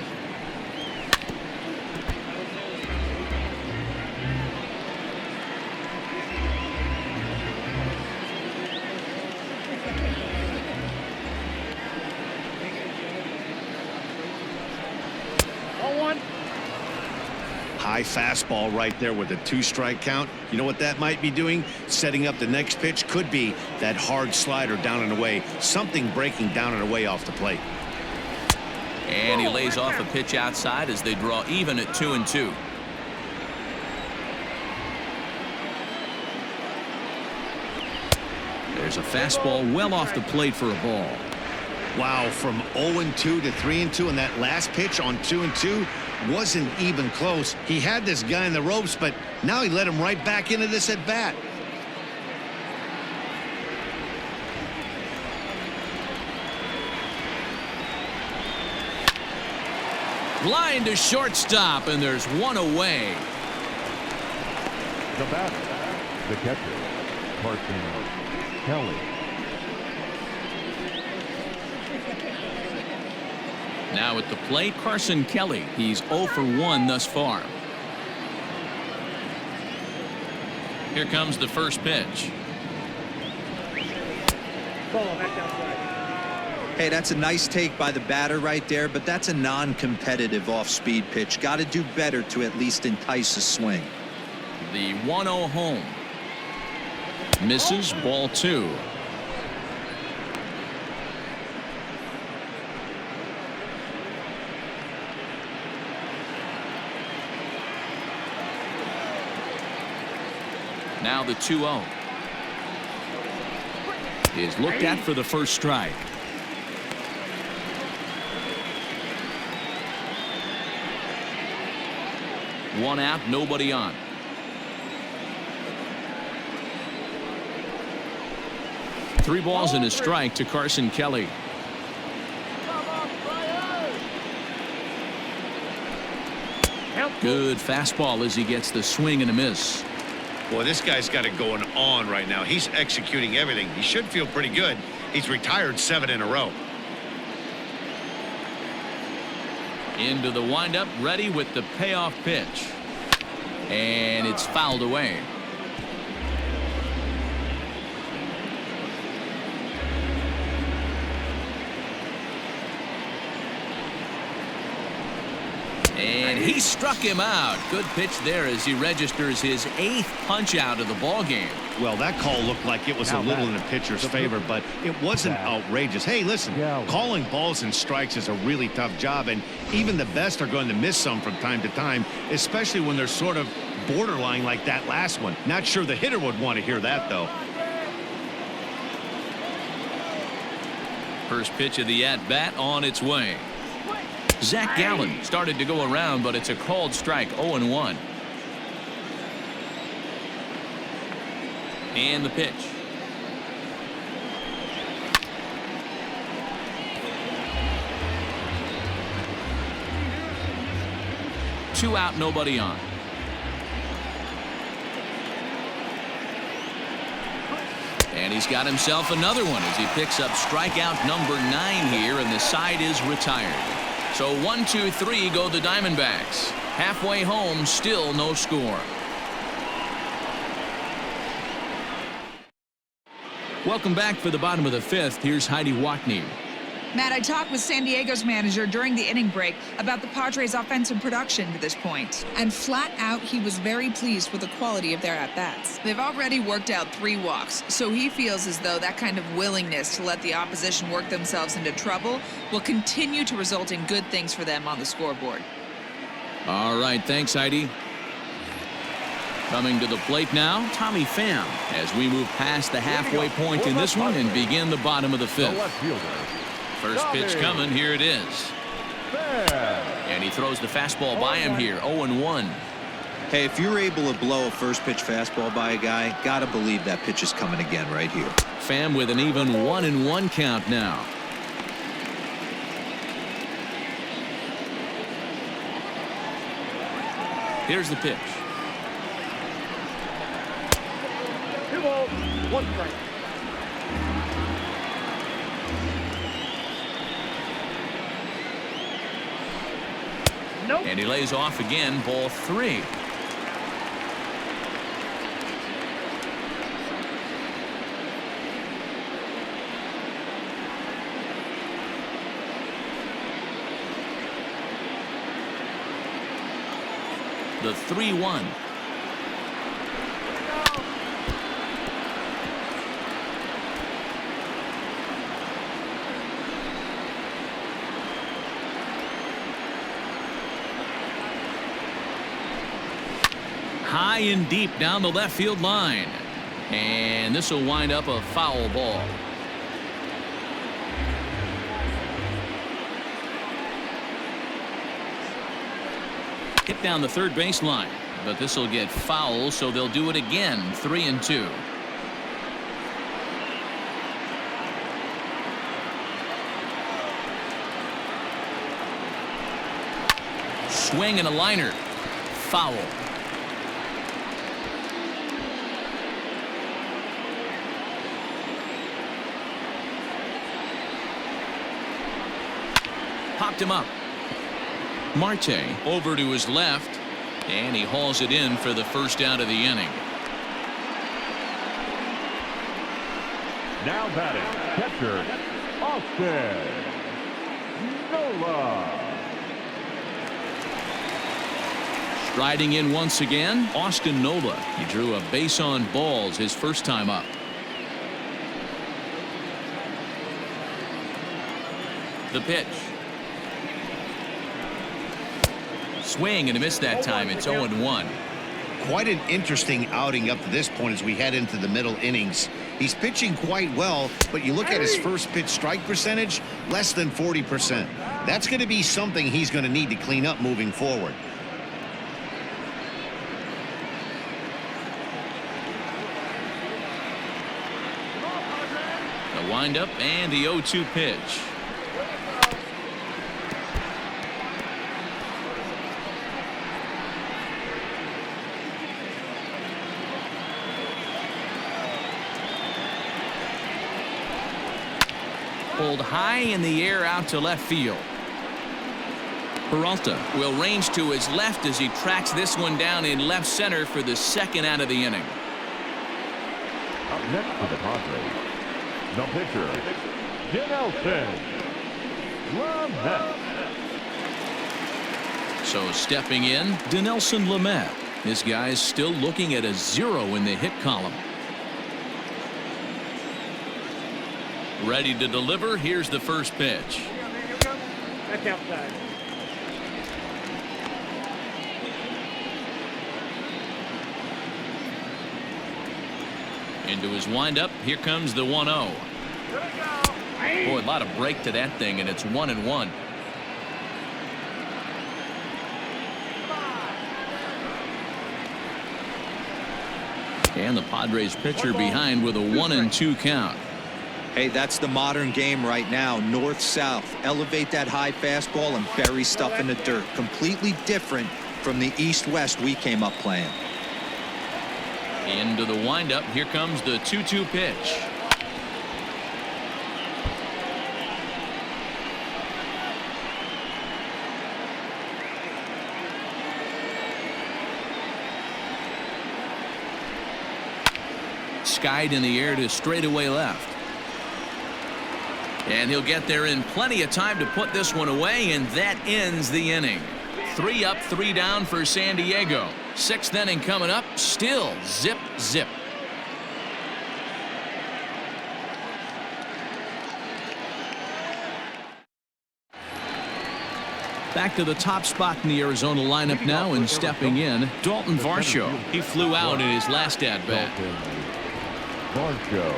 High fastball right there with a 2-strike count. You know what that might be doing? Setting up the next pitch. Could be that hard slider down and away. Something breaking down and away off the plate. And he lays off a pitch outside as they draw even at 2-2. There's a fastball well off the plate for a ball. Wow, from 0-2 to 3-2, and that last pitch on 2-2 wasn't even close. He had this guy in the ropes, but now he let him right back into this at bat. Line to shortstop, and there's one away. The batter, the catcher, Carson Kelly. Now at the plate, Carson Kelly. He's 0 for 1 thus far. Here comes the first pitch. Hey, that's a nice take by the batter right there, but that's a non-competitive off-speed pitch. Got to do better to at least entice a swing. The 1-0 home. Misses, ball 2. Now the 2-0 is looked at for the first strike. One out, nobody on. Three balls and a strike to Carson Kelly. Good fastball as he gets the swing and a miss. Boy, this guy's got it going on right now. He's executing everything. He should feel pretty good. He's retired 7 in a row. Into the windup, ready with the payoff pitch. And it's fouled away. And he struck him out. Good pitch there as he registers his 8th punch out of the ball game. Well, that call looked like it was a little in the pitcher's favor, but it wasn't outrageous. Hey, listen, calling balls and strikes is a really tough job, and even the best are going to miss some from time to time, especially when they're sort of borderline like that last one. Not sure the hitter would want to hear that, though. First pitch of the at-bat on its way. Zach Gallen started to go around, but it's a called strike. 0-1. And the pitch. Two out, nobody on. And he's got himself another one as he picks up strikeout number 9 here, and the side is retired. So 1, 2, 3 go the Diamondbacks. Halfway home, still no score. Welcome back for the bottom of the 5th. Here's Heidi Wackney. Matt, I talked with San Diego's manager during the inning break about the Padres' offensive production to this point. And flat out, he was very pleased with the quality of their at-bats. They've already worked out 3 walks, so he feels as though that kind of willingness to let the opposition work themselves into trouble will continue to result in good things for them on the scoreboard. All right, thanks, Heidi. Coming to the plate now, Tommy Pham, as we move past the halfway point in this one and begin the bottom of the 5th. First pitch coming, here it is. And he throws the fastball by him here, 0-1. Hey, if you're able to blow a first pitch fastball by a guy, gotta believe that pitch is coming again right here. Pham with an even 1-1 count now. Here's the pitch. 2 balls, 1 strike. Nope. And he lays off again, ball 3. The 3-1. High and deep down the left field line. And this will wind up a foul ball. Hit down the third base line, but this will get foul, so they'll do it again. 3-2. Swing and a liner. Foul. Popped him up. Marte over to his left, and he hauls it in for the first out of the inning. Now batting, catcher, Austin Nola. Striding in once again, Austin Nola. He drew a base on balls his first time up. The pitch. Swing and a miss that time. It's 0-1. Quite an interesting outing up to this point as we head into the middle innings. He's pitching quite well, but you look at his first pitch strike percentage, less than 40%. That's going to be something he's going to need to clean up moving forward. The windup and the 0-2 pitch. Pulled high in the air out to left field. Peralta will range to his left as he tracks this one down in left center for the second out of the inning. Up next for the Padres, the pitcher, Dinelson Lamet. So stepping in, Dinelson Lamet. This guy's still looking at a 0 in the hit column. Ready to deliver. Here's the first pitch. That's outside. Into his windup. Here comes the 1-0. Boy, a lot of break to that thing, and it's 1-1. And the Padres pitcher behind with a 1-2 count. Hey, that's the modern game right now. North-south. Elevate that high fastball and bury stuff in the dirt. Completely different from the east-west we came up playing. Into the windup. Here comes the 2-2 pitch. Skied in the air to straightaway left. And he'll get there in plenty of time to put this one away, and that ends the inning. 3 up, 3 down for San Diego. 6th inning coming up. Still zip, zip. Back to the top spot in the Arizona lineup now, and stepping in, Dalton Varsho. He flew out in his last at-bat. Varsho.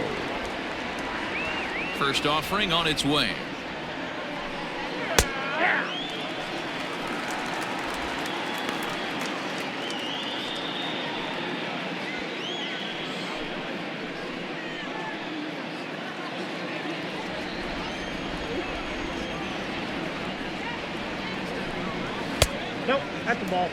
First offering on its way. Nope, that's the ball.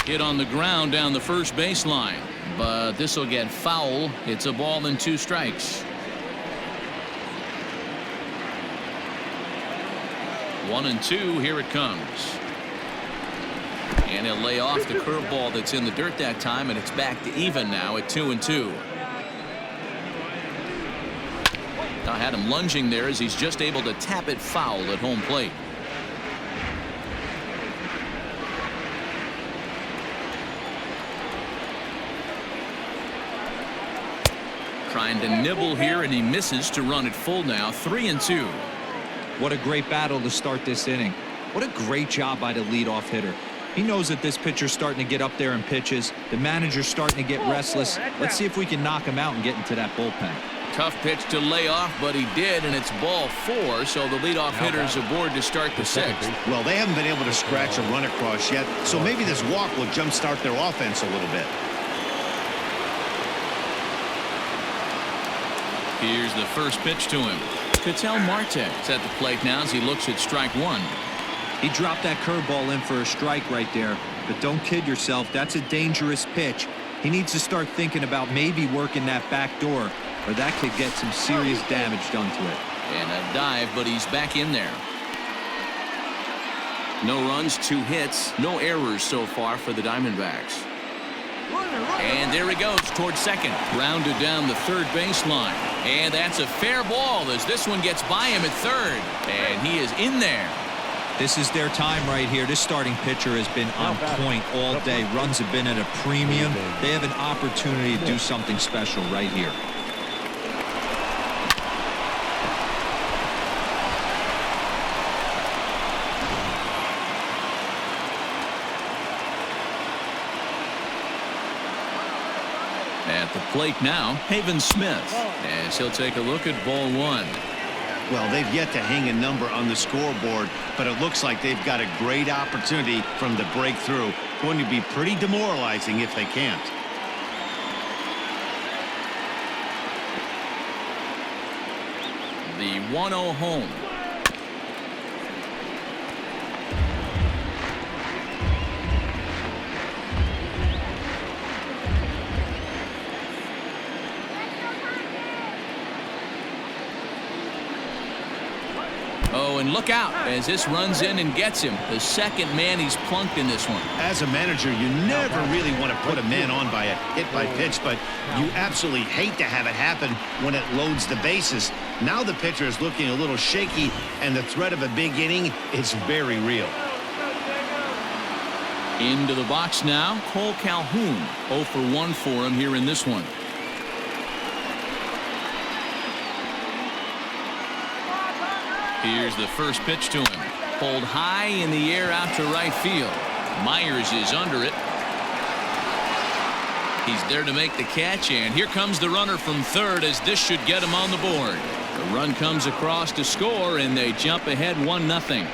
Hit on the ground down the first baseline, but this will get foul. It's a ball and 2 strikes. 1-2. Here it comes. And he'll lay off the curveball that's in the dirt that time, and it's back to even now at 2-2. I had him lunging there as he's just able to tap it foul at home plate. Trying to nibble here, and he misses to run it full now. 3-2. What a great battle to start this inning. What a great job by the leadoff hitter. He knows that this pitcher's starting to get up there in pitches. The manager's starting to get restless. Let's see if we can knock him out and get into that bullpen. Tough pitch to lay off, but he did, and it's ball 4, so the leadoff hitter's aboard to start the 6th. Well, they haven't been able to scratch a run across yet, so maybe this walk will jumpstart their offense a little bit. Here's the first pitch to him. Ketel Marte's at the plate now as he looks at strike 1. He dropped that curveball in for a strike right there, but don't kid yourself. That's a dangerous pitch. He needs to start thinking about maybe working that back door, or that could get some serious damage done to it. And a dive, but he's back in there. No runs, 2 hits, no errors so far for the Diamondbacks. And there he goes towards second. Rounded down the third baseline. And that's a fair ball as this one gets by him at third. And he is in there. This is their time right here. This starting pitcher has been on point all day. Runs have been at a premium. They have an opportunity to do something special right here. At the plate now, Haven Smith, as he'll take a look at ball 1. Well, they've yet to hang a number on the scoreboard, but it looks like they've got a great opportunity from the breakthrough. Going to be pretty demoralizing if they can't. The 1-0 home. Oh, and look out as this runs in and gets him. The second man he's plunked in this one. As a manager, you never really want to put a man on by a hit by pitch, but you absolutely hate to have it happen when it loads the bases. Now the pitcher is looking a little shaky, and the threat of a big inning is very real. Into the box now, Cole Calhoun. 0 for 1 for him here in this one. Here's the first pitch to him. Pulled high in the air out to right field. Myers is under it. He's there to make the catch, and here comes the runner from third as this should get him on the board. The run comes across to score, and they jump ahead 1-0.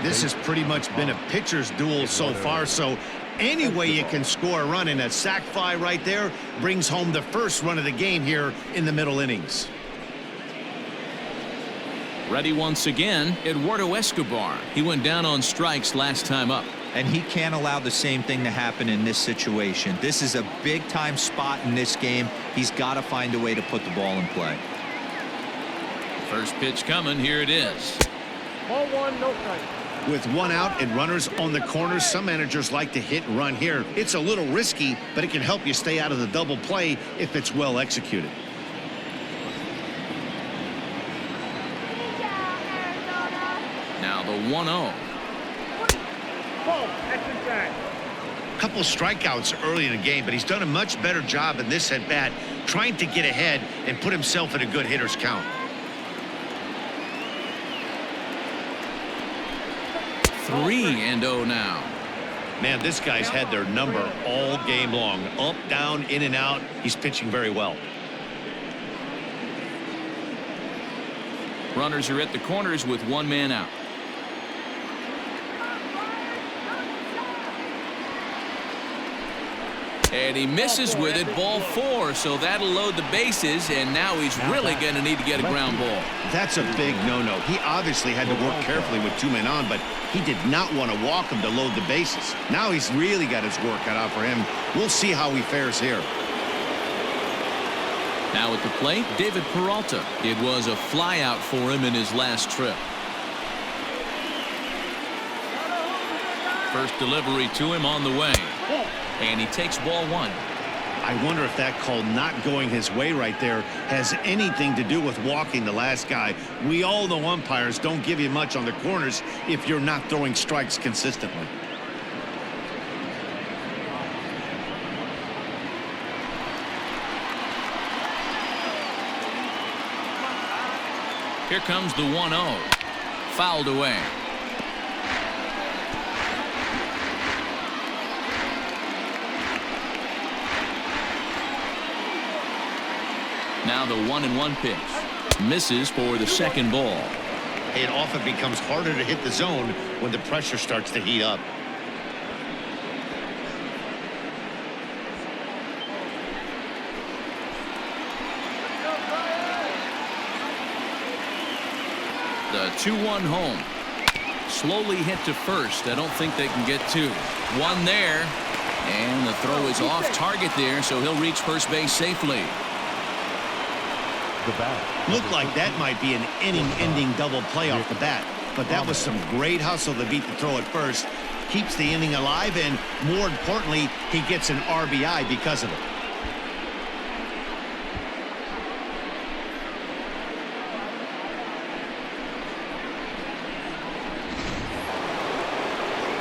This has pretty much been a pitcher's duel so far, so any way you can score a run, and a sac fly right there brings home the first run of the game here in the middle innings. Ready once again, Eduardo Escobar. He went down on strikes last time up. And he can't allow the same thing to happen in this situation. This is a big-time spot in this game. He's got to find a way to put the ball in play. First pitch coming. Here it is. Ball one, no strike. With one out and runners on the corners, some managers like to hit and run here. It's a little risky, but it can help you stay out of the double play if it's well executed. Now the 1-0. Ball, that's inside. Couple strikeouts early in the game, but he's done a much better job in this at bat, trying to get ahead and put himself in a good hitter's count. 3-0 now. Man, this guy's had their number all game long. Up, down, in and out. He's pitching very well. Runners are at the corners with one man out. And he misses with it, ball 4, so that'll load the bases, and now he's really going to need to get a ground ball. That's a big no-no. He obviously had to work carefully with 2 men on, but he did not want to walk him to load the bases. Now he's really got his work cut out for him. We'll see how he fares here. Now at the plate, David Peralta. It was a flyout for him in his last trip. First delivery to him on the way. And he takes ball 1. I wonder if that call not going his way right there has anything to do with walking the last guy. We all know umpires don't give you much on the corners if you're not throwing strikes consistently. Here comes the 1-0. Fouled away. Now the 1-1 pitch. Misses for the second ball. It often becomes harder to hit the zone when the pressure starts to heat up. The 2-1 home. Slowly hit to first. I don't think they can get 2. 1 there. And the throw is off target there, so he'll reach first base safely. Looked like that might be an inning-ending double play off the bat, but that was some great hustle to beat the throw at first. Keeps the inning alive, and more importantly, he gets an RBI because of it.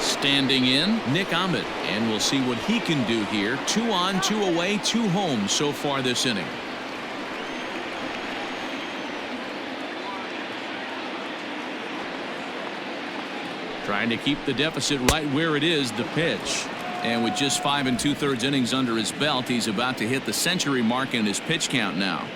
Standing in, Nick Ahmed, and we'll see what he can do here. 2 on, 2 away, 2 home so far this inning. Trying to keep the deficit right where it is, the pitch. And with just 5 2/3 innings under his belt, he's about to hit the century mark in his pitch count now.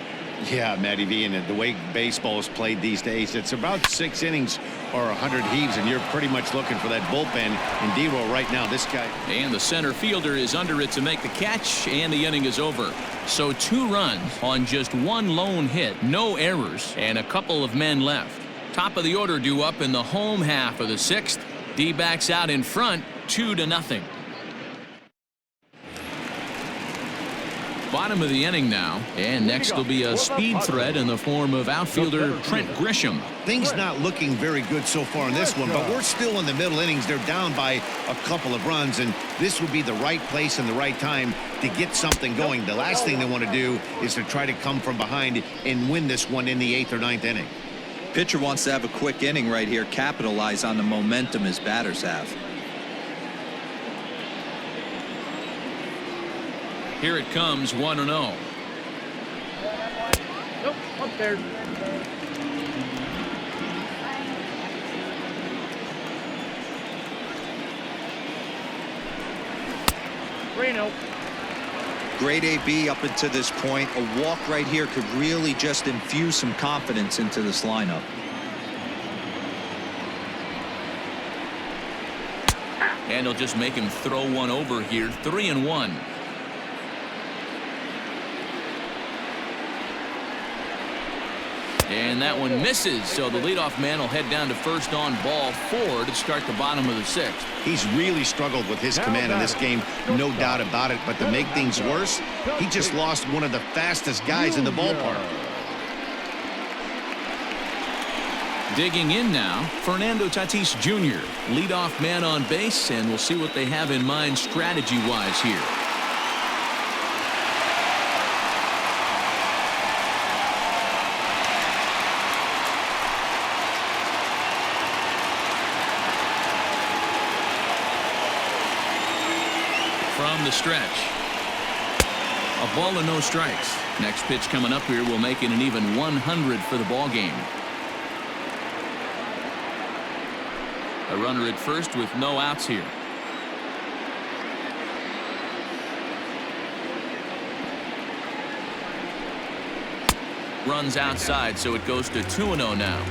Yeah, Matty V, and the way baseball is played these days, it's about 6 innings or 100 heaves, and you're pretty much looking for that bullpen. And D-Roll right now, this guy. And the center fielder is under it to make the catch, and the inning is over. So 2 runs on just 1 lone hit, no errors, and a couple of men left. Top of the order due up in the home half of the 6th. D-backs out in front, 2-0. Bottom of the inning now, and next will be a speed threat in the form of outfielder Trent Grisham. Things not looking very good so far in this one, but we're still in the middle innings. They're down by a couple of runs, and this would be the right place and the right time to get something going. The last thing they want to do is to try to come from behind and win this one in the 8th or 9th inning. Pitcher wants to have a quick inning right here, capitalize on the momentum his batters have. Here it comes, 1-0. Nope, upstairs. 3-0. Great AB up until this point. A walk right here could really just infuse some confidence into this lineup. And he'll just make him throw one over here. 3-1. And that one misses, so the leadoff man will head down to first on ball 4 to start the bottom of the 6th. He's really struggled with his command in this game, no doubt about it. But to make things worse, he just lost one of the fastest guys in the ballpark. Digging in now, Fernando Tatis Jr., leadoff man on base, and we'll see what they have in mind strategy-wise here. From the stretch. A ball and no strikes. Next pitch coming up here will make it an even 100 for the ball game. A runner at first with no outs here. Runs outside, so it goes to 2-0 now.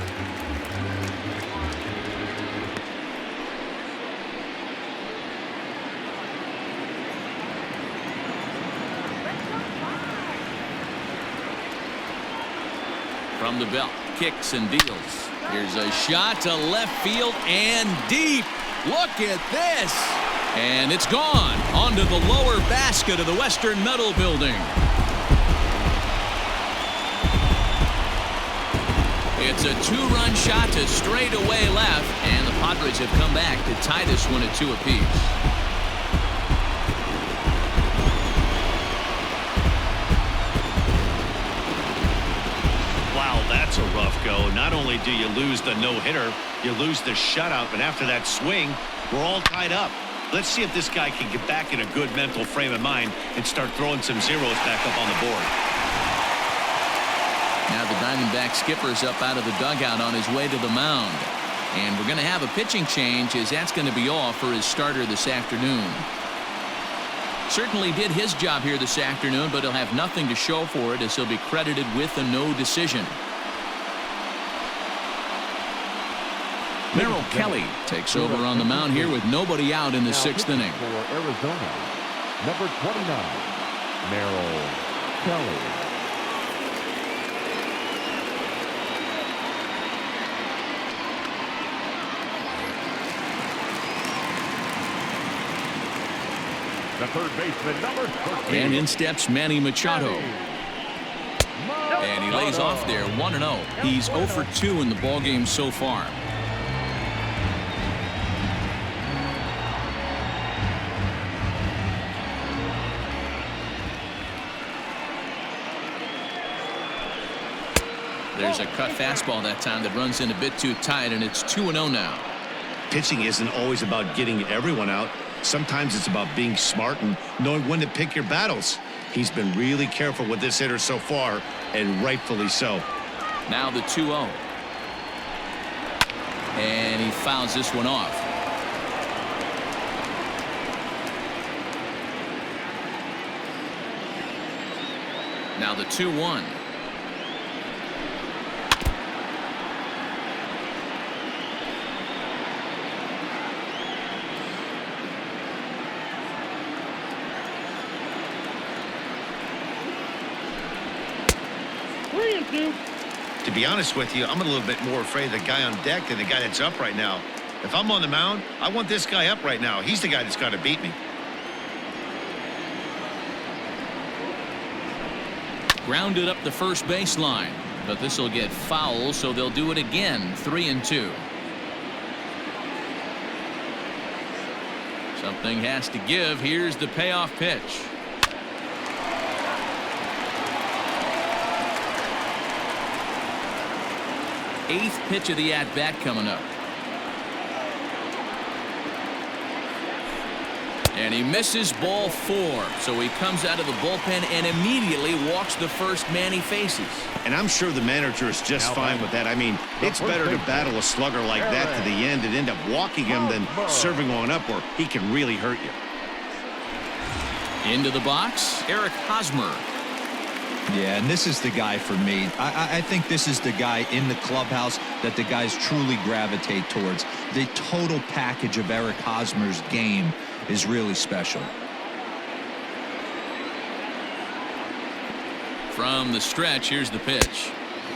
From the belt, kicks and deals. Here's a shot to left field and deep. Look at this. And it's gone onto the lower basket of the Western Metal Building. It's a 2-run shot to straightaway left, and the Padres have come back to tie this one at 2 apiece. That's a rough go. Not only do you lose the no-hitter, you lose the shutout, but after that swing, we're all tied up. Let's see if this guy can get back in a good mental frame of mind and start throwing some zeros back up on the board. Now the Diamondback skipper's up out of the dugout on his way to the mound. And we're going to have a pitching change, as that's going to be all for his starter this afternoon. Certainly did his job here this afternoon, but he'll have nothing to show for it, as he'll be credited with a no decision. Merrill Kelly takes over on the mound here with nobody out in the 6th inning. For Arizona, number 29, Merrill Kelly. The third baseman, number 13. And in steps Manny Machado. And he lays off there, 1-0. He's 0 for 2 in the ballgame so far. There's a cut fastball that time that runs in a bit too tight, and it's 2-0 now. Pitching isn't always about getting everyone out. Sometimes it's about being smart and knowing when to pick your battles. He's been really careful with this hitter so far, and rightfully so. Now the 2-0. And he fouls this one off. Now the 2-1. To be honest with you, I'm a little bit more afraid of the guy on deck than the guy that's up right now. If I'm on the mound, I want this guy up right now. He's the guy that's got to beat me. Grounded up the first baseline, but this will get foul, so they'll do it again. 3-2. Something has to give. Here's the payoff pitch. Eighth pitch of the at-bat coming up. And he misses ball 4. So he comes out of the bullpen and immediately walks the first man he faces. And I'm sure the manager is just fine with that. I mean, it's better to battle a slugger like that to the end and end up walking him than serving one up where he can really hurt you. Into the box, Eric Hosmer. Yeah, and this is the guy for me. I think this is the guy in the clubhouse that the guys truly gravitate towards. The total package of Eric Hosmer's game is really special. From the stretch, here's the pitch.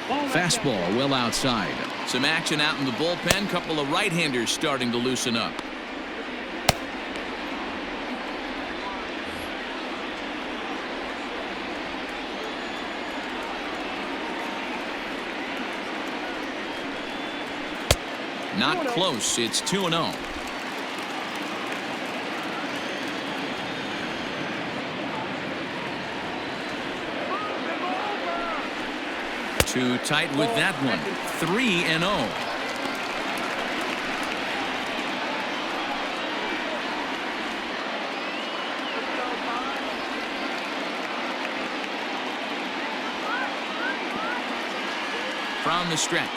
Fastball well outside. Some action out in the bullpen. Couple of right-handers starting to loosen up. Not close. It's 2-0. Too tight with that one. 3-0. From the stretch.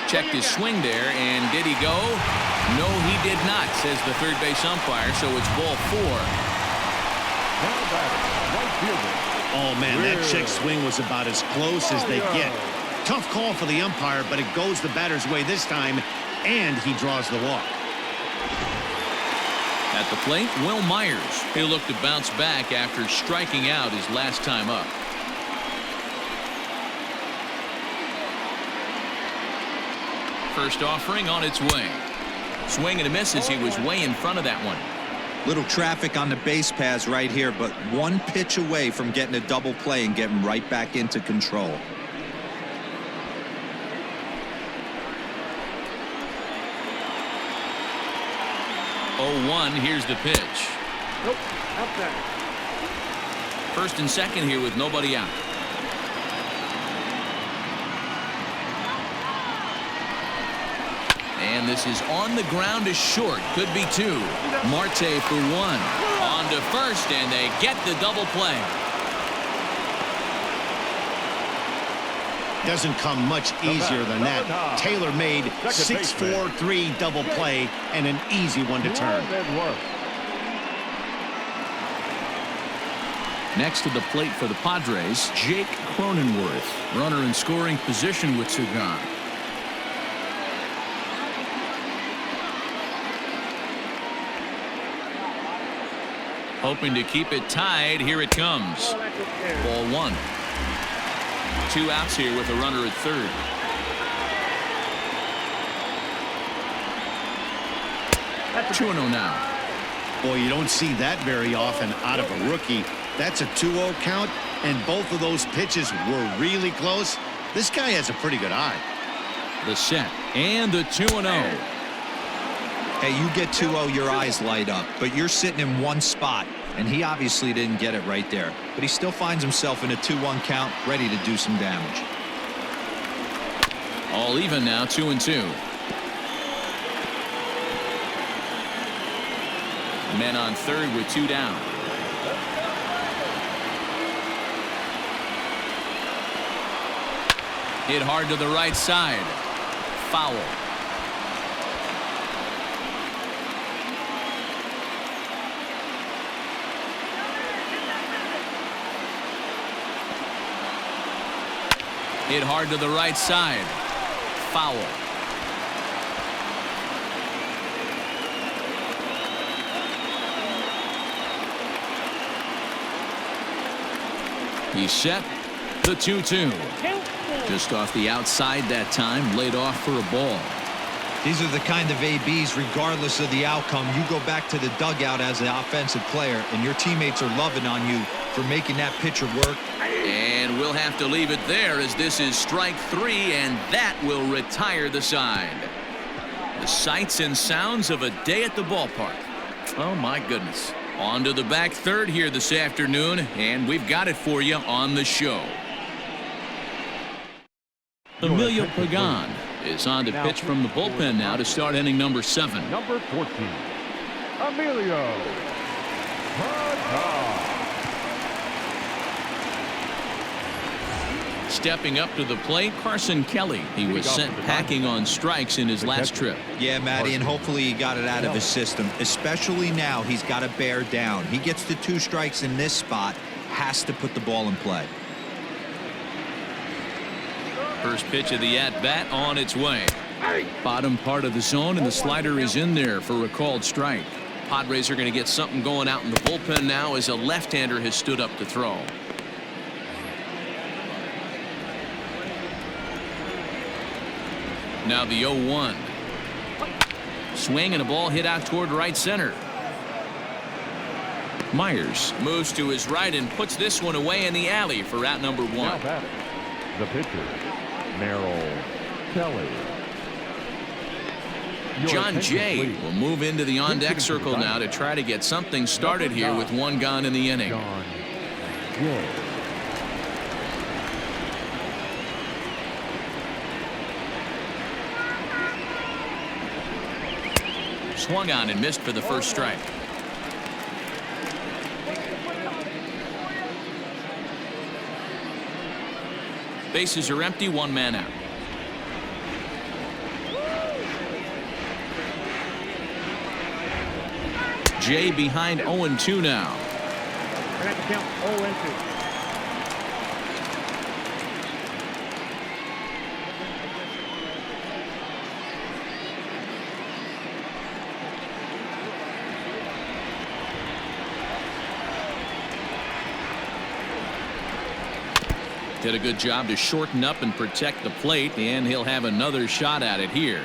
Checked his swing there, and did he go? No, he did not, says the third base umpire, so it's ball 4. Oh, man, that check swing was about as close as they get. Tough call for the umpire, but it goes the batter's way this time, and he draws the walk. At the plate, Will Myers. He'll look to bounce back after striking out his last time up. First offering on its way. Swing and a miss as he was way in front of that one. Little traffic on the base paths right here, but one pitch away from getting a double play and getting right back into control. Oh, 1, here's the pitch. Nope, outside. First and second here with nobody out. And this is on the ground to short. Could be 2. Marte for 1. On to first, and they get the double play. Doesn't come much easier than that. Taylor made 6-4-3 double play and an easy one to turn. Next to the plate for the Padres, Jake Cronenworth. Runner in scoring position with Sagan. Hoping to keep it tied. Here it comes. Ball 1. 2 outs here with a runner at third. That's 2-0 now. Boy, you don't see that very often out of a rookie. That's a 2-0 count, and both of those pitches were really close. This guy has a pretty good eye. The set and the 2-0. Hey, you get 2-0, your eyes light up, but you're sitting in one spot, and he obviously didn't get it right there. But he still finds himself in a 2-1 count, ready to do some damage. All even now, 2-2. Men on third with 2 down. Hit hard to the right side. Foul. Hit hard to the right side. Foul. He's set. The 2-2. Just off the outside that time. Laid off for a ball. These are the kind of ABs, regardless of the outcome. You go back to the dugout as an offensive player, and your teammates are loving on you for making that pitcher work. And we'll have to leave it there as this is strike 3, and that will retire the side. The sights and sounds of a day at the ballpark. Oh, my goodness. On to the back third here this afternoon, and we've got it for you on the show. Emilio Pagan is on to pitch from the bullpen now to start inning number 7. Number 14, Emilio Pagan. Stepping up to the plate, Carson Kelly. He was sent packing on strikes in his last trip. Yeah, Matty, and hopefully he got it out of his system. Especially now, he's got to bear down. He gets the 2 strikes in this spot, has to put the ball in play. First pitch of the at-bat on its way. Bottom part of the zone, and the slider is in there for a called strike. Padres are going to get something going out in the bullpen now as a left-hander has stood up to throw. Now the 0-1. Swing and a ball hit out toward right center. Myers moves to his right and puts this one away in the alley for out number 1. Now batting, the pitcher, Merrill Kelly. John Jay will move into the on-deck circle now to try to get something started here with 1 gone in the inning. John Jay. Swung on and missed for the first strike. Bases are empty, 1 man out. Jay behind 0-2 now. We're going to count 0-2. Did a good job to shorten up and protect the plate, and he'll have another shot at it here.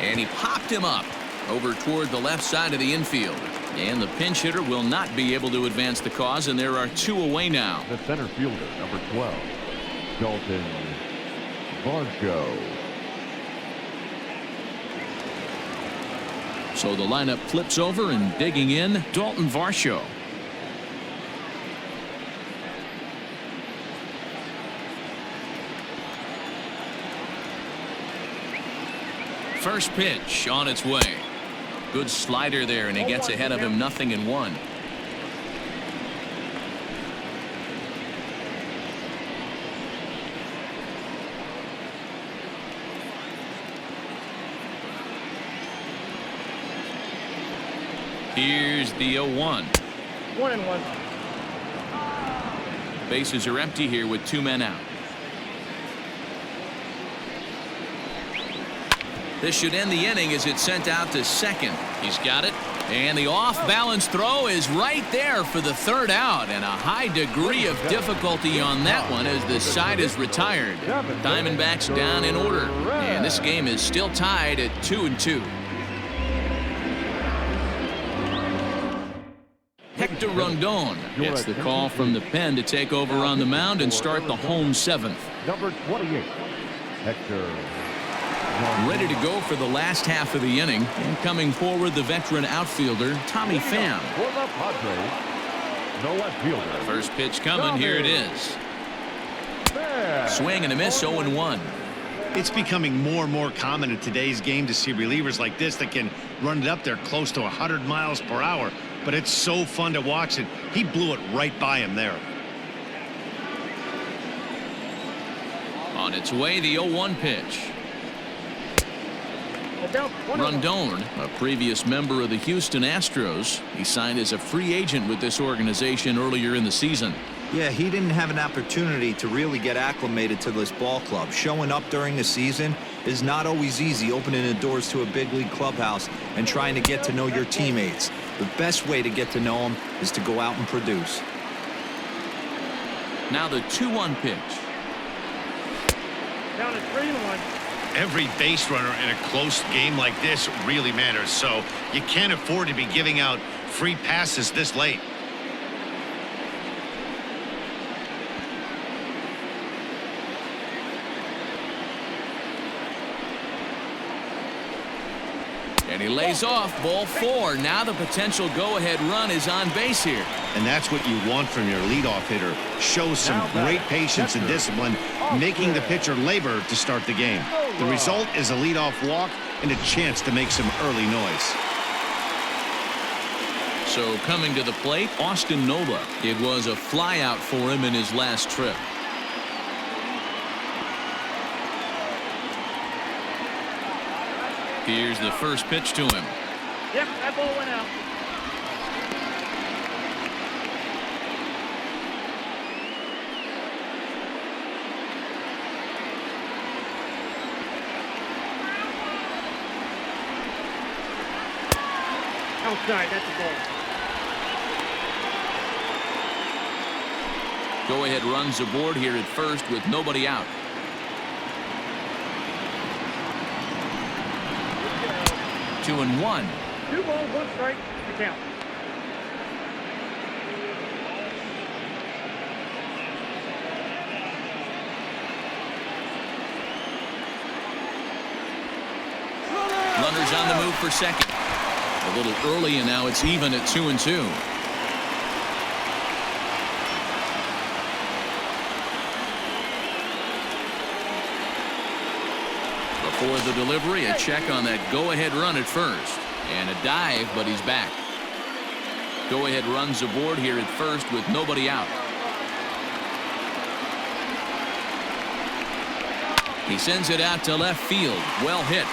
And he popped him up over toward the left side of the infield. And the pinch hitter will not be able to advance the cause, and there are 2 away now. The center fielder, number 12, Dalton Varsho. So the lineup flips over, and digging in, Dalton Varsho. First pitch on its way. Good slider there, and he gets ahead of him, 0-1. Here's the 0-1. 1-1. Bases are empty here with 2 men out. This should end the inning as it's sent out to second. He's got it. And the off-balance throw is right there for the 3rd out. And a high degree of difficulty on that one as the side is retired. Diamondbacks down in order. And this game is still tied at 2-2. Hector Rondon gets the call from the pen to take over on the mound and start the home 7th. Number 28, Hector. Ready to go for the last half of the inning. And coming forward, the veteran outfielder, Tommy Pham. For the Padres, no left fielder. First pitch coming. Here it is. Swing and a miss, 0-1. It's becoming more and more common in today's game to see relievers like this that can run it up there close to 100 miles per hour. But it's so fun to watch it. He blew it right by him there. On its way, the 0-1 pitch. Rondon, a previous member of the Houston Astros. He signed as a free agent with this organization earlier in the season. Yeah, he didn't have an opportunity to really get acclimated to this ball club. Showing up during the season is not always easy, opening the doors to a big league clubhouse and trying to get to know your teammates. The best way to get to know them is to go out and produce. Now the 2-1 pitch. Down to 3-1. Every base runner in a close game like this really matters, so you can't afford to be giving out free passes this late. And he lays off, ball 4. Now the potential go-ahead run is on base here. And that's what you want from your leadoff hitter. Shows some great patience and discipline, making the pitcher labor to start the game. The result is a leadoff walk and a chance to make some early noise. So coming to the plate, Austin Nola. It was a flyout for him in his last trip. Here's the first pitch to him. Yep, that ball went out. Outside, that's the ball. Go-ahead runs aboard here at first with nobody out. Two and one. 2 balls, 1 strike, the count. Runners on the move for second. A little early, and now it's even at 2 and 2. Before the delivery, a check on that go-ahead run at first. And a dive, but he's back. Go-ahead runs aboard here at first with nobody out. He sends it out to left field. Well hit.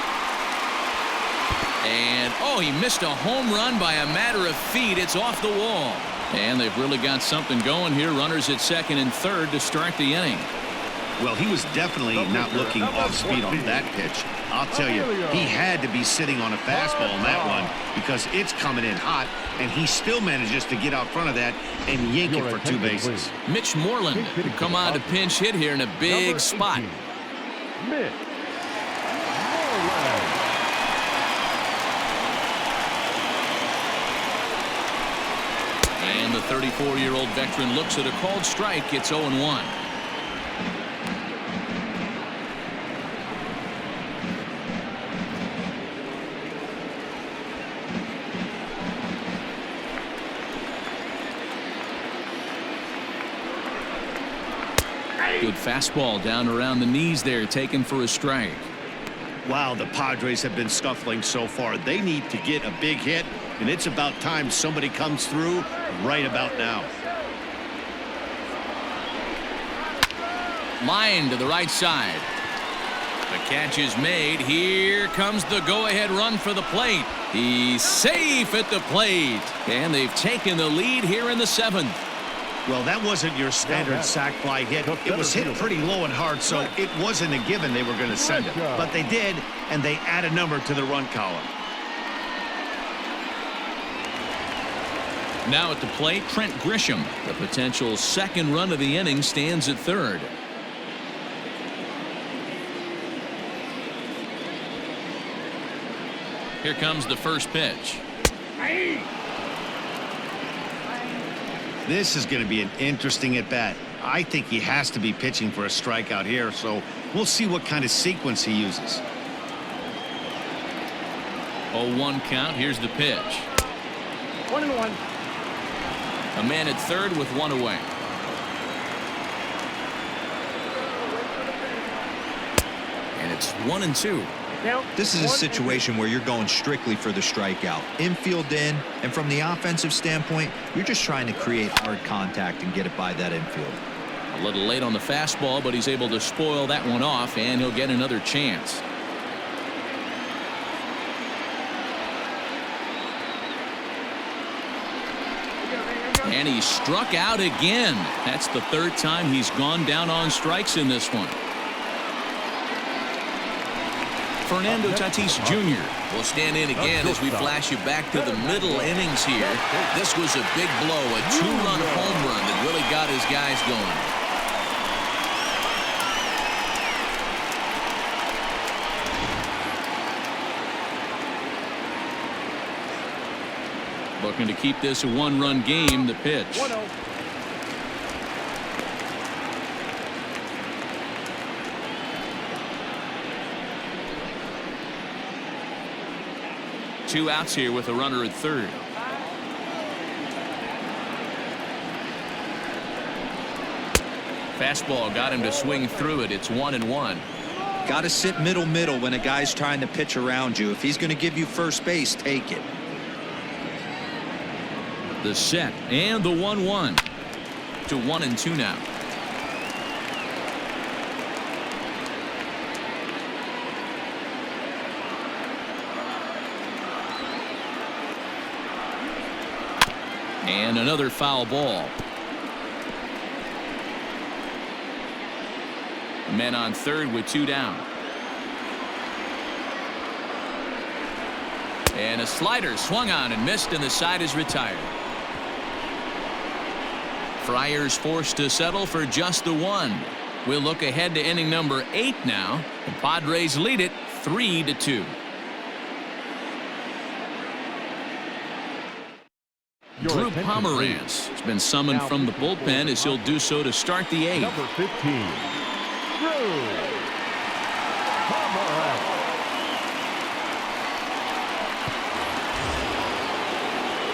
And, oh, he missed a home run by a matter of feet. It's off the wall. And they've really got something going here. Runners at second and third to start the inning. Well, he was definitely not looking off speed on that pitch. I'll tell you, he had to be sitting on a fastball on that one because it's coming in hot, and he still manages to get out front of that and yank it for 2 bases. Mitch Moreland come on to pinch hit here in a big spot. Mitch. And the 34-year-old veteran looks at a called strike. It's 0-1. Good fastball down around the knees there, taken for a strike. Wow, the Padres have been scuffling so far. They need to get a big hit, and it's about time somebody comes through right about now. Line to the right side. The catch is made. Here comes the go-ahead run for the plate. He's safe at the plate. And they've taken the lead here in the 7th. Well, that wasn't your standard sac fly hit. It was hit pretty low and hard, so it wasn't a given they were going to send it. But they did, and they add a number to the run column. Now at the plate, Trent Grisham. The potential second run of the inning stands at third. Here comes the first pitch. This is going to be an interesting at-bat. I think he has to be pitching for a strikeout here, so we'll see what kind of sequence he uses. 0-1 count. Here's the pitch. 1-1. A man at third with one away. And it's 1-2. This is a situation where you're going strictly for the strikeout. Infield in, and from the offensive standpoint, you're just trying to create hard contact and get it by that infield. A little late on the fastball, but he's able to spoil that one off, and he'll get another chance. And he struck out again. That's the third time he's gone down on strikes in this one. Fernando Tatis Jr. will stand in again as we flash you back to the middle innings here. This was a big blow, a 2-run home run that really got his guys going. Looking to keep this a 1-run game. The pitch. 1-0. Two outs here with a runner at third. Fastball got him to swing through it. It's 1-1. Got to sit middle when a guy's trying to pitch around you. If he's going to give you first base, take it. The set and the 1-1 to 1-2 now. And another foul ball. Men on third with 2 down. And a slider swung on and missed, and the side is retired. Friars forced to settle for just the 1. We'll look ahead to inning number 8 now. The Padres lead it 3-2. Drew Pomeranz has been summoned from the bullpen as he'll do so to start the 8th. Number 15, Drew Pomeranz.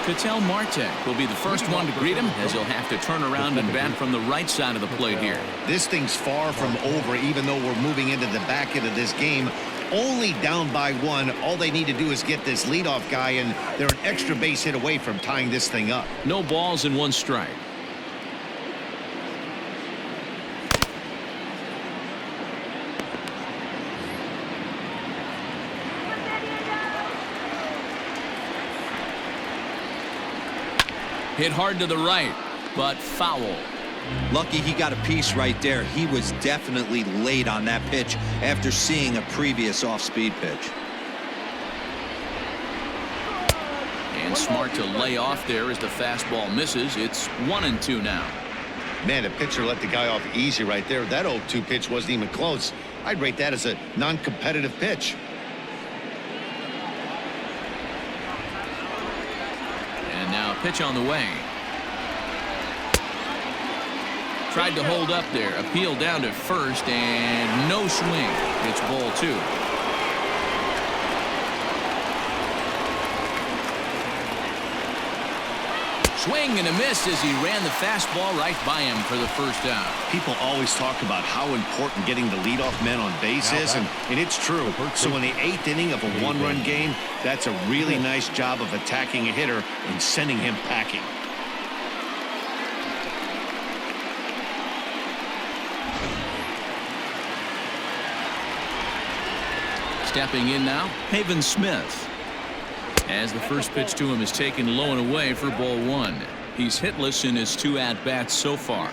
Ketel Marte will be the first one to greet him as he'll have to turn around and bat from the right side of the plate here. This thing's far from over, even though we're moving into the back end of this game. Only down by 1. All they need to do is get this leadoff guy, and they're an extra base hit away from tying this thing up. No balls and 1 strike. Hit hard to the right, but foul. Lucky he got a piece right there. He was definitely late on that pitch after seeing a previous off-speed pitch. And smart to lay off there as the fastball misses. It's 1-2 now. Man, the pitcher let the guy off easy right there. That 0-2 pitch wasn't even close. I'd rate that as a non-competitive pitch. And now pitch on the way. Tried to hold up there. Appeal down to first, and no swing. It's ball 2. Swing and a miss as he ran the fastball right by him for the first out. People always talk about how important getting the leadoff men on base is, and it's true. So in the 8th inning of a 1-run game, that's a really nice job of attacking a hitter and sending him packing. Stepping in now, Haven Smith. As the first pitch to him is taken low and away for ball 1. He's hitless in his 2 at-bats so far.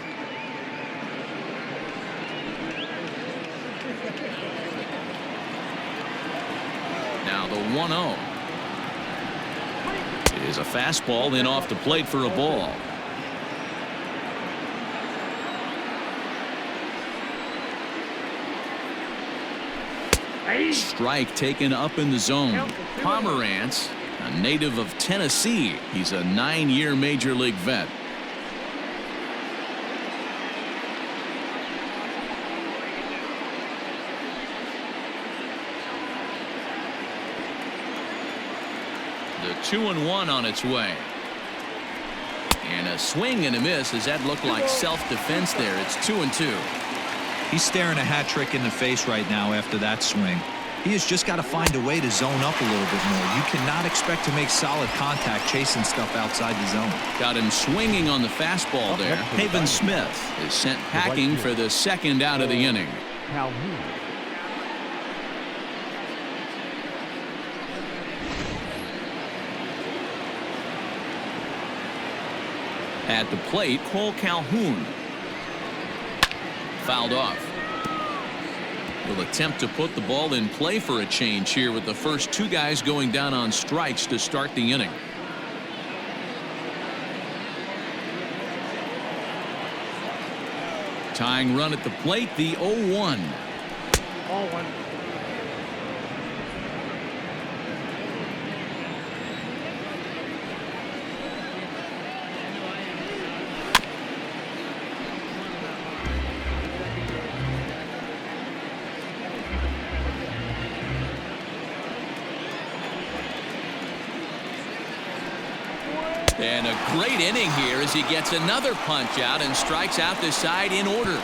Now the 1-0. It is a fastball in off the plate for a ball. Strike taken up in the zone. Pomeranz, a native of Tennessee. He's a 9-year major league vet. The 2-1 on its way. And a swing and a miss. Does that look like self-defense there? It's 2-2. He's staring a hat trick in the face right now after that swing. He has just got to find a way to zone up a little bit more. You cannot expect to make solid contact chasing stuff outside the zone. Got him swinging on the fastball there. Haven Smith is sent packing for the 2nd out of the inning. At the plate, Cole Calhoun. Fouled off. Will attempt to put the ball in play for a change here with the first 2 guys going down on strikes to start the inning. Tying run at the plate, the 0-1. Ball 1. And a great inning here as he gets another punch out and strikes out the side in order.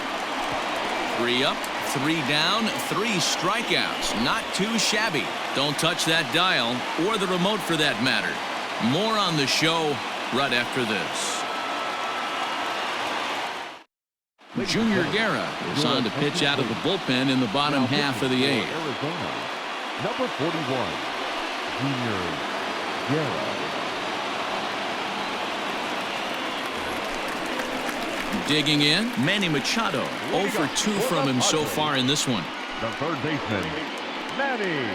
3 up, 3 down, 3 strikeouts. Not too shabby. Don't touch that dial or the remote for that matter. More on the show right after this. Junior Guerra is on to pitch out of the bullpen in the bottom half of the eighth. Arizona, number 41, Junior Guerra. Digging in, Manny Machado. 0 for 2 from him so far in this one. The third baseman, Manny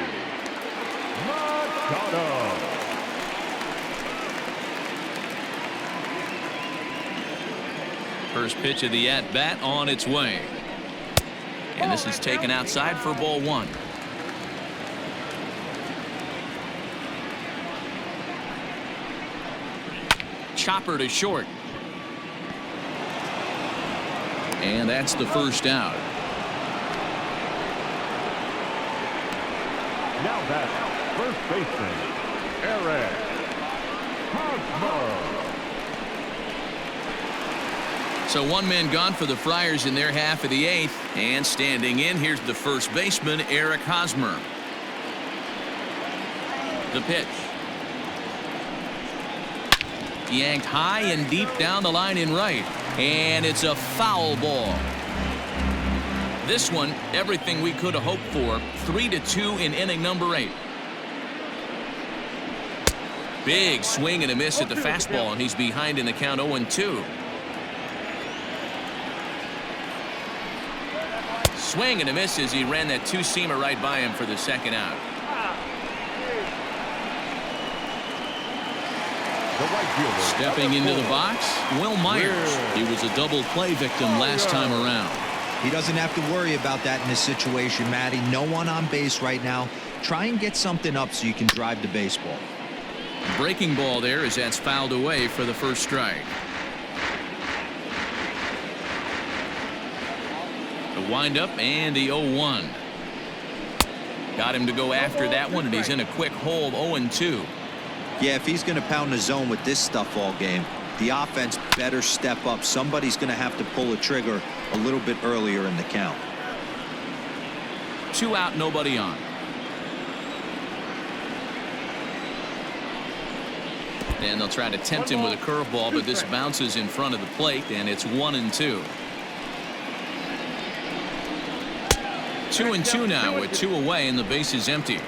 Machado. First pitch of the at-bat on its way. And this is taken outside for ball 1. Chopper to short. And that's the first out. Now that's first baseman, Eric Hosmer. So one man gone for the Friars in their half of the eighth. And standing in, here's the first baseman, Eric Hosmer. The pitch. Yanked high and deep down the line in right. And it's a foul ball. This one, everything we could have hoped for. 3-2 in inning number 8. Big swing and a miss at the fastball, and he's behind in the count 0-2. Swing and a miss as he ran that two-seamer right by him for the second out. Stepping into the box, Will Myers. He was a double play victim last time around. He doesn't have to worry about that in this situation, Matty. No one on base right now. Try and get something up so you can drive the baseball. Breaking ball there as that's fouled away for the first strike. The windup and the 0-1. Got him to go after that one, and he's in a quick hole, 0-2. Yeah, if he's going to pound the zone with this stuff all game, the offense better step up. Somebody's going to have to pull a trigger a little bit earlier in the count. 2 out, nobody on. And they'll try to tempt him with a curveball, but this bounces in front of the plate, and it's 1-2. 2-2 now with 2 away, and the base is empty.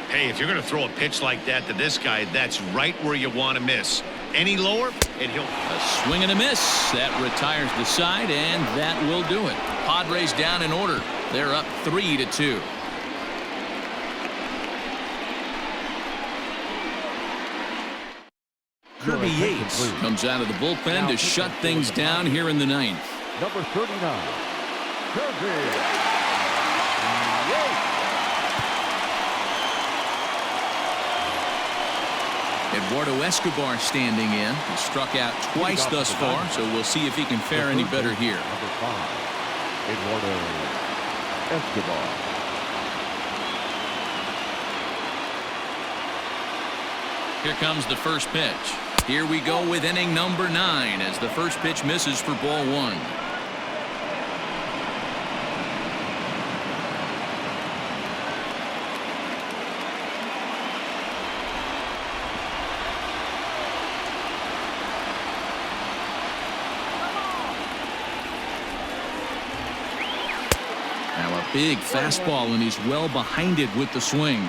Hey, if you're going to throw a pitch like that to this guy, that's right where you want to miss. Any lower, and he'll... A swing and a miss. That retires the side, and that will do it. Padres down in order. They're up 3-2. Kirby Yates comes out of the bullpen to shut things down here in the 9th. Number 39, Kirby Yates. Eduardo Escobar standing in. He struck out twice thus far, so we'll see if he can fare any better here. Number 5, Eduardo Escobar. Here comes the first pitch. Here we go with inning number 9 as the first pitch misses for ball 1. Now a big fastball, and he's well behind it with the swing.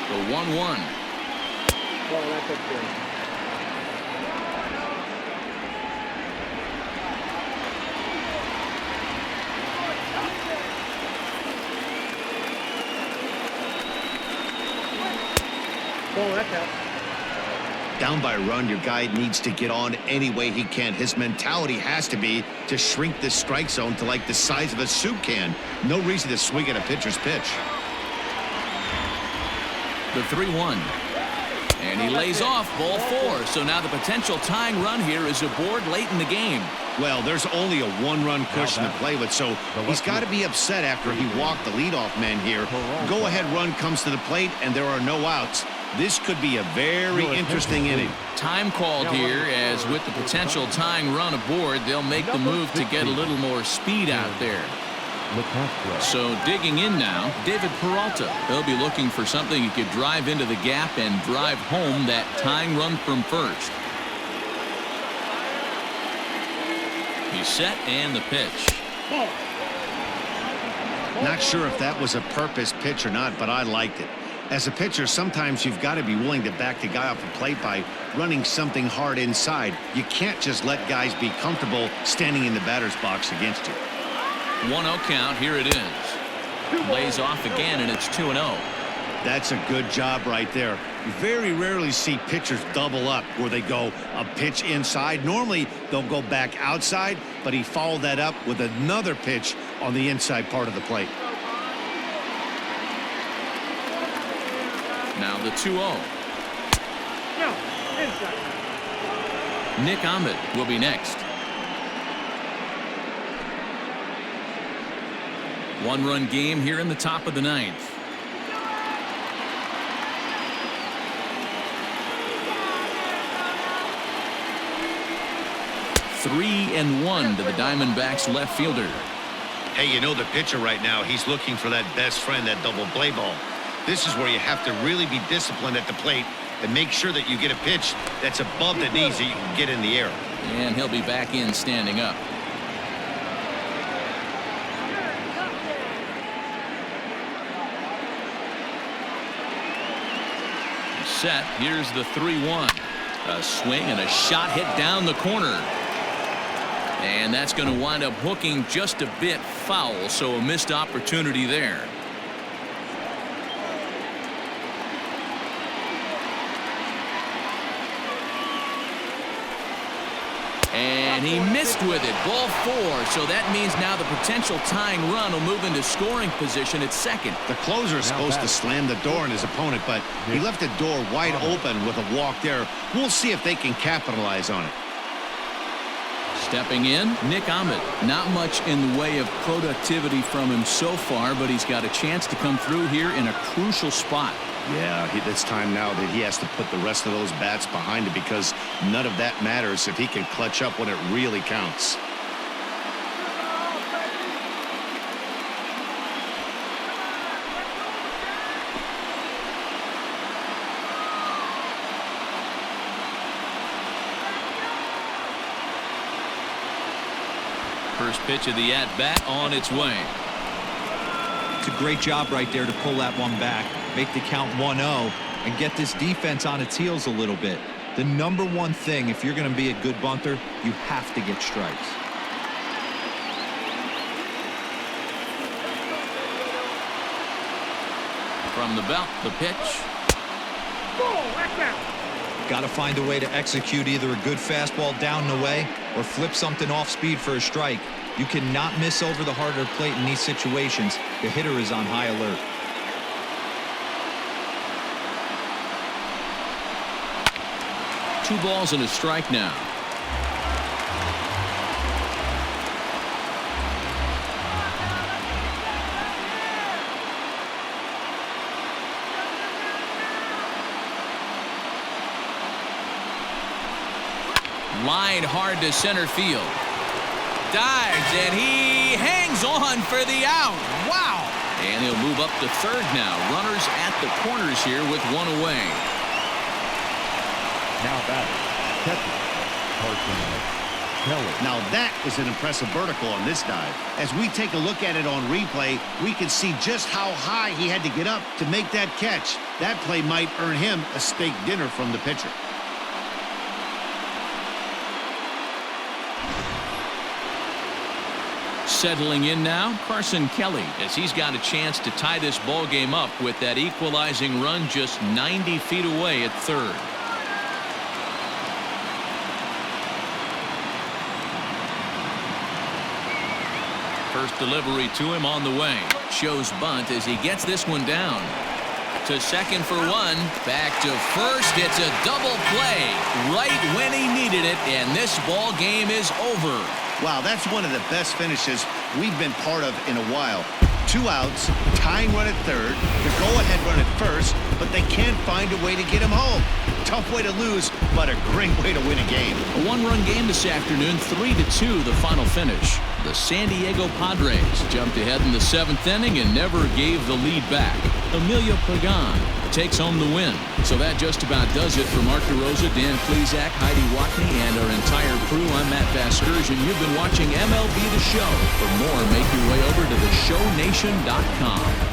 The 1-1. Well, that's a good. Oh, that's out. Down by a run, your guy needs to get on any way he can. His mentality has to be to shrink this strike zone to like the size of a soup can. No reason to swing at a pitcher's pitch. The 3-1. And he lays off ball 4. So now the potential tying run here is aboard late in the game. Well, there's only a 1-run cushion to play with, so he's got to be upset after he walked the leadoff man here. Go-ahead run comes to the plate, and there are no outs. This could be a very interesting inning. Time called here, as with the potential tying run aboard, they'll make the move to get a little more speed out there. So digging in now, David Peralta. He'll be looking for something he could drive into the gap and drive home that tying run from first. He's set and the pitch. Not sure if that was a purpose pitch or not, but I liked it. As a pitcher, sometimes you've got to be willing to back the guy off the plate by running something hard inside. You can't just let guys be comfortable standing in the batter's box against you. 1-0 count. Here it is. Lays off again, and it's 2-0. That's a good job right there. You very rarely see pitchers double up where they go a pitch inside. Normally, they'll go back outside, but he followed that up with another pitch on the inside part of the plate. Now the 2-0. No, inside. Nick Ahmed will be next. One-run game here in the top of the ninth. 3-1 to the Diamondbacks left fielder. Hey, you know the pitcher right now, he's looking for that best friend, that double play ball. This is where you have to really be disciplined at the plate and make sure that you get a pitch that's above the knees that you can get in the air. And he'll be back in standing up. Set. Here's the 3-1. A swing and a shot hit down the corner. And that's going to wind up hooking just a bit foul, so a missed opportunity there. And he missed with it. Ball 4. So that means now the potential tying run will move into scoring position at second. The closer is supposed to slam the door on his opponent, but he left the door wide open with a walk there. We'll see if they can capitalize on it. Stepping in, Nick Ahmed. Not much in the way of productivity from him so far, but he's got a chance to come through here in a crucial spot. Yeah, it's time now that he has to put the rest of those bats behind it, because none of that matters if he can clutch up when it really counts. First pitch of the at-bat on its way. It's a great job right there to pull that one back, make the count 1-0, and get this defense on its heels a little bit. The number one thing, if you're going to be a good bunter, you have to get strikes. From the belt, the pitch. Got to find a way to execute either a good fastball down and away or flip something off speed for a strike. You cannot miss over the harder plate in these situations. The hitter is on high alert. Two balls and a strike now. Line hard to center field. Dives, and he hangs on for the out. Wow! And he'll move up to third now. Runners at the corners here with one away. Now batting, catcher, Kelly. Now that is an impressive vertical on this dive. As we take a look at it on replay, we can see just how high he had to get up to make that catch. That play might earn him a steak dinner from the pitcher. Settling in now, Carson Kelly, as he's got a chance to tie this ball game up with that equalizing run just 90 feet away at third. First delivery to him on the way. Shows bunt as he gets this one down. To second for one. Back to first. It's a double play right when he needed it, and this ball game is over. Wow, that's one of the best finishes we've been part of in a while. 2 outs, tying run at third, the go-ahead run at first, but they can't find a way to get him home. tough way to lose, but a great way to win a game. A one-run game this afternoon, 3-2 the final finish. The San Diego Padres jumped ahead in the 7th inning and never gave the lead back. Emilio Pagan takes home the win. So that just about does it for Mark DeRosa, Dan Klezak, Heidi Watney, and our entire crew. I'm Matt Vasgersian. You've been watching MLB The Show. For more, make your way over to theshownation.com.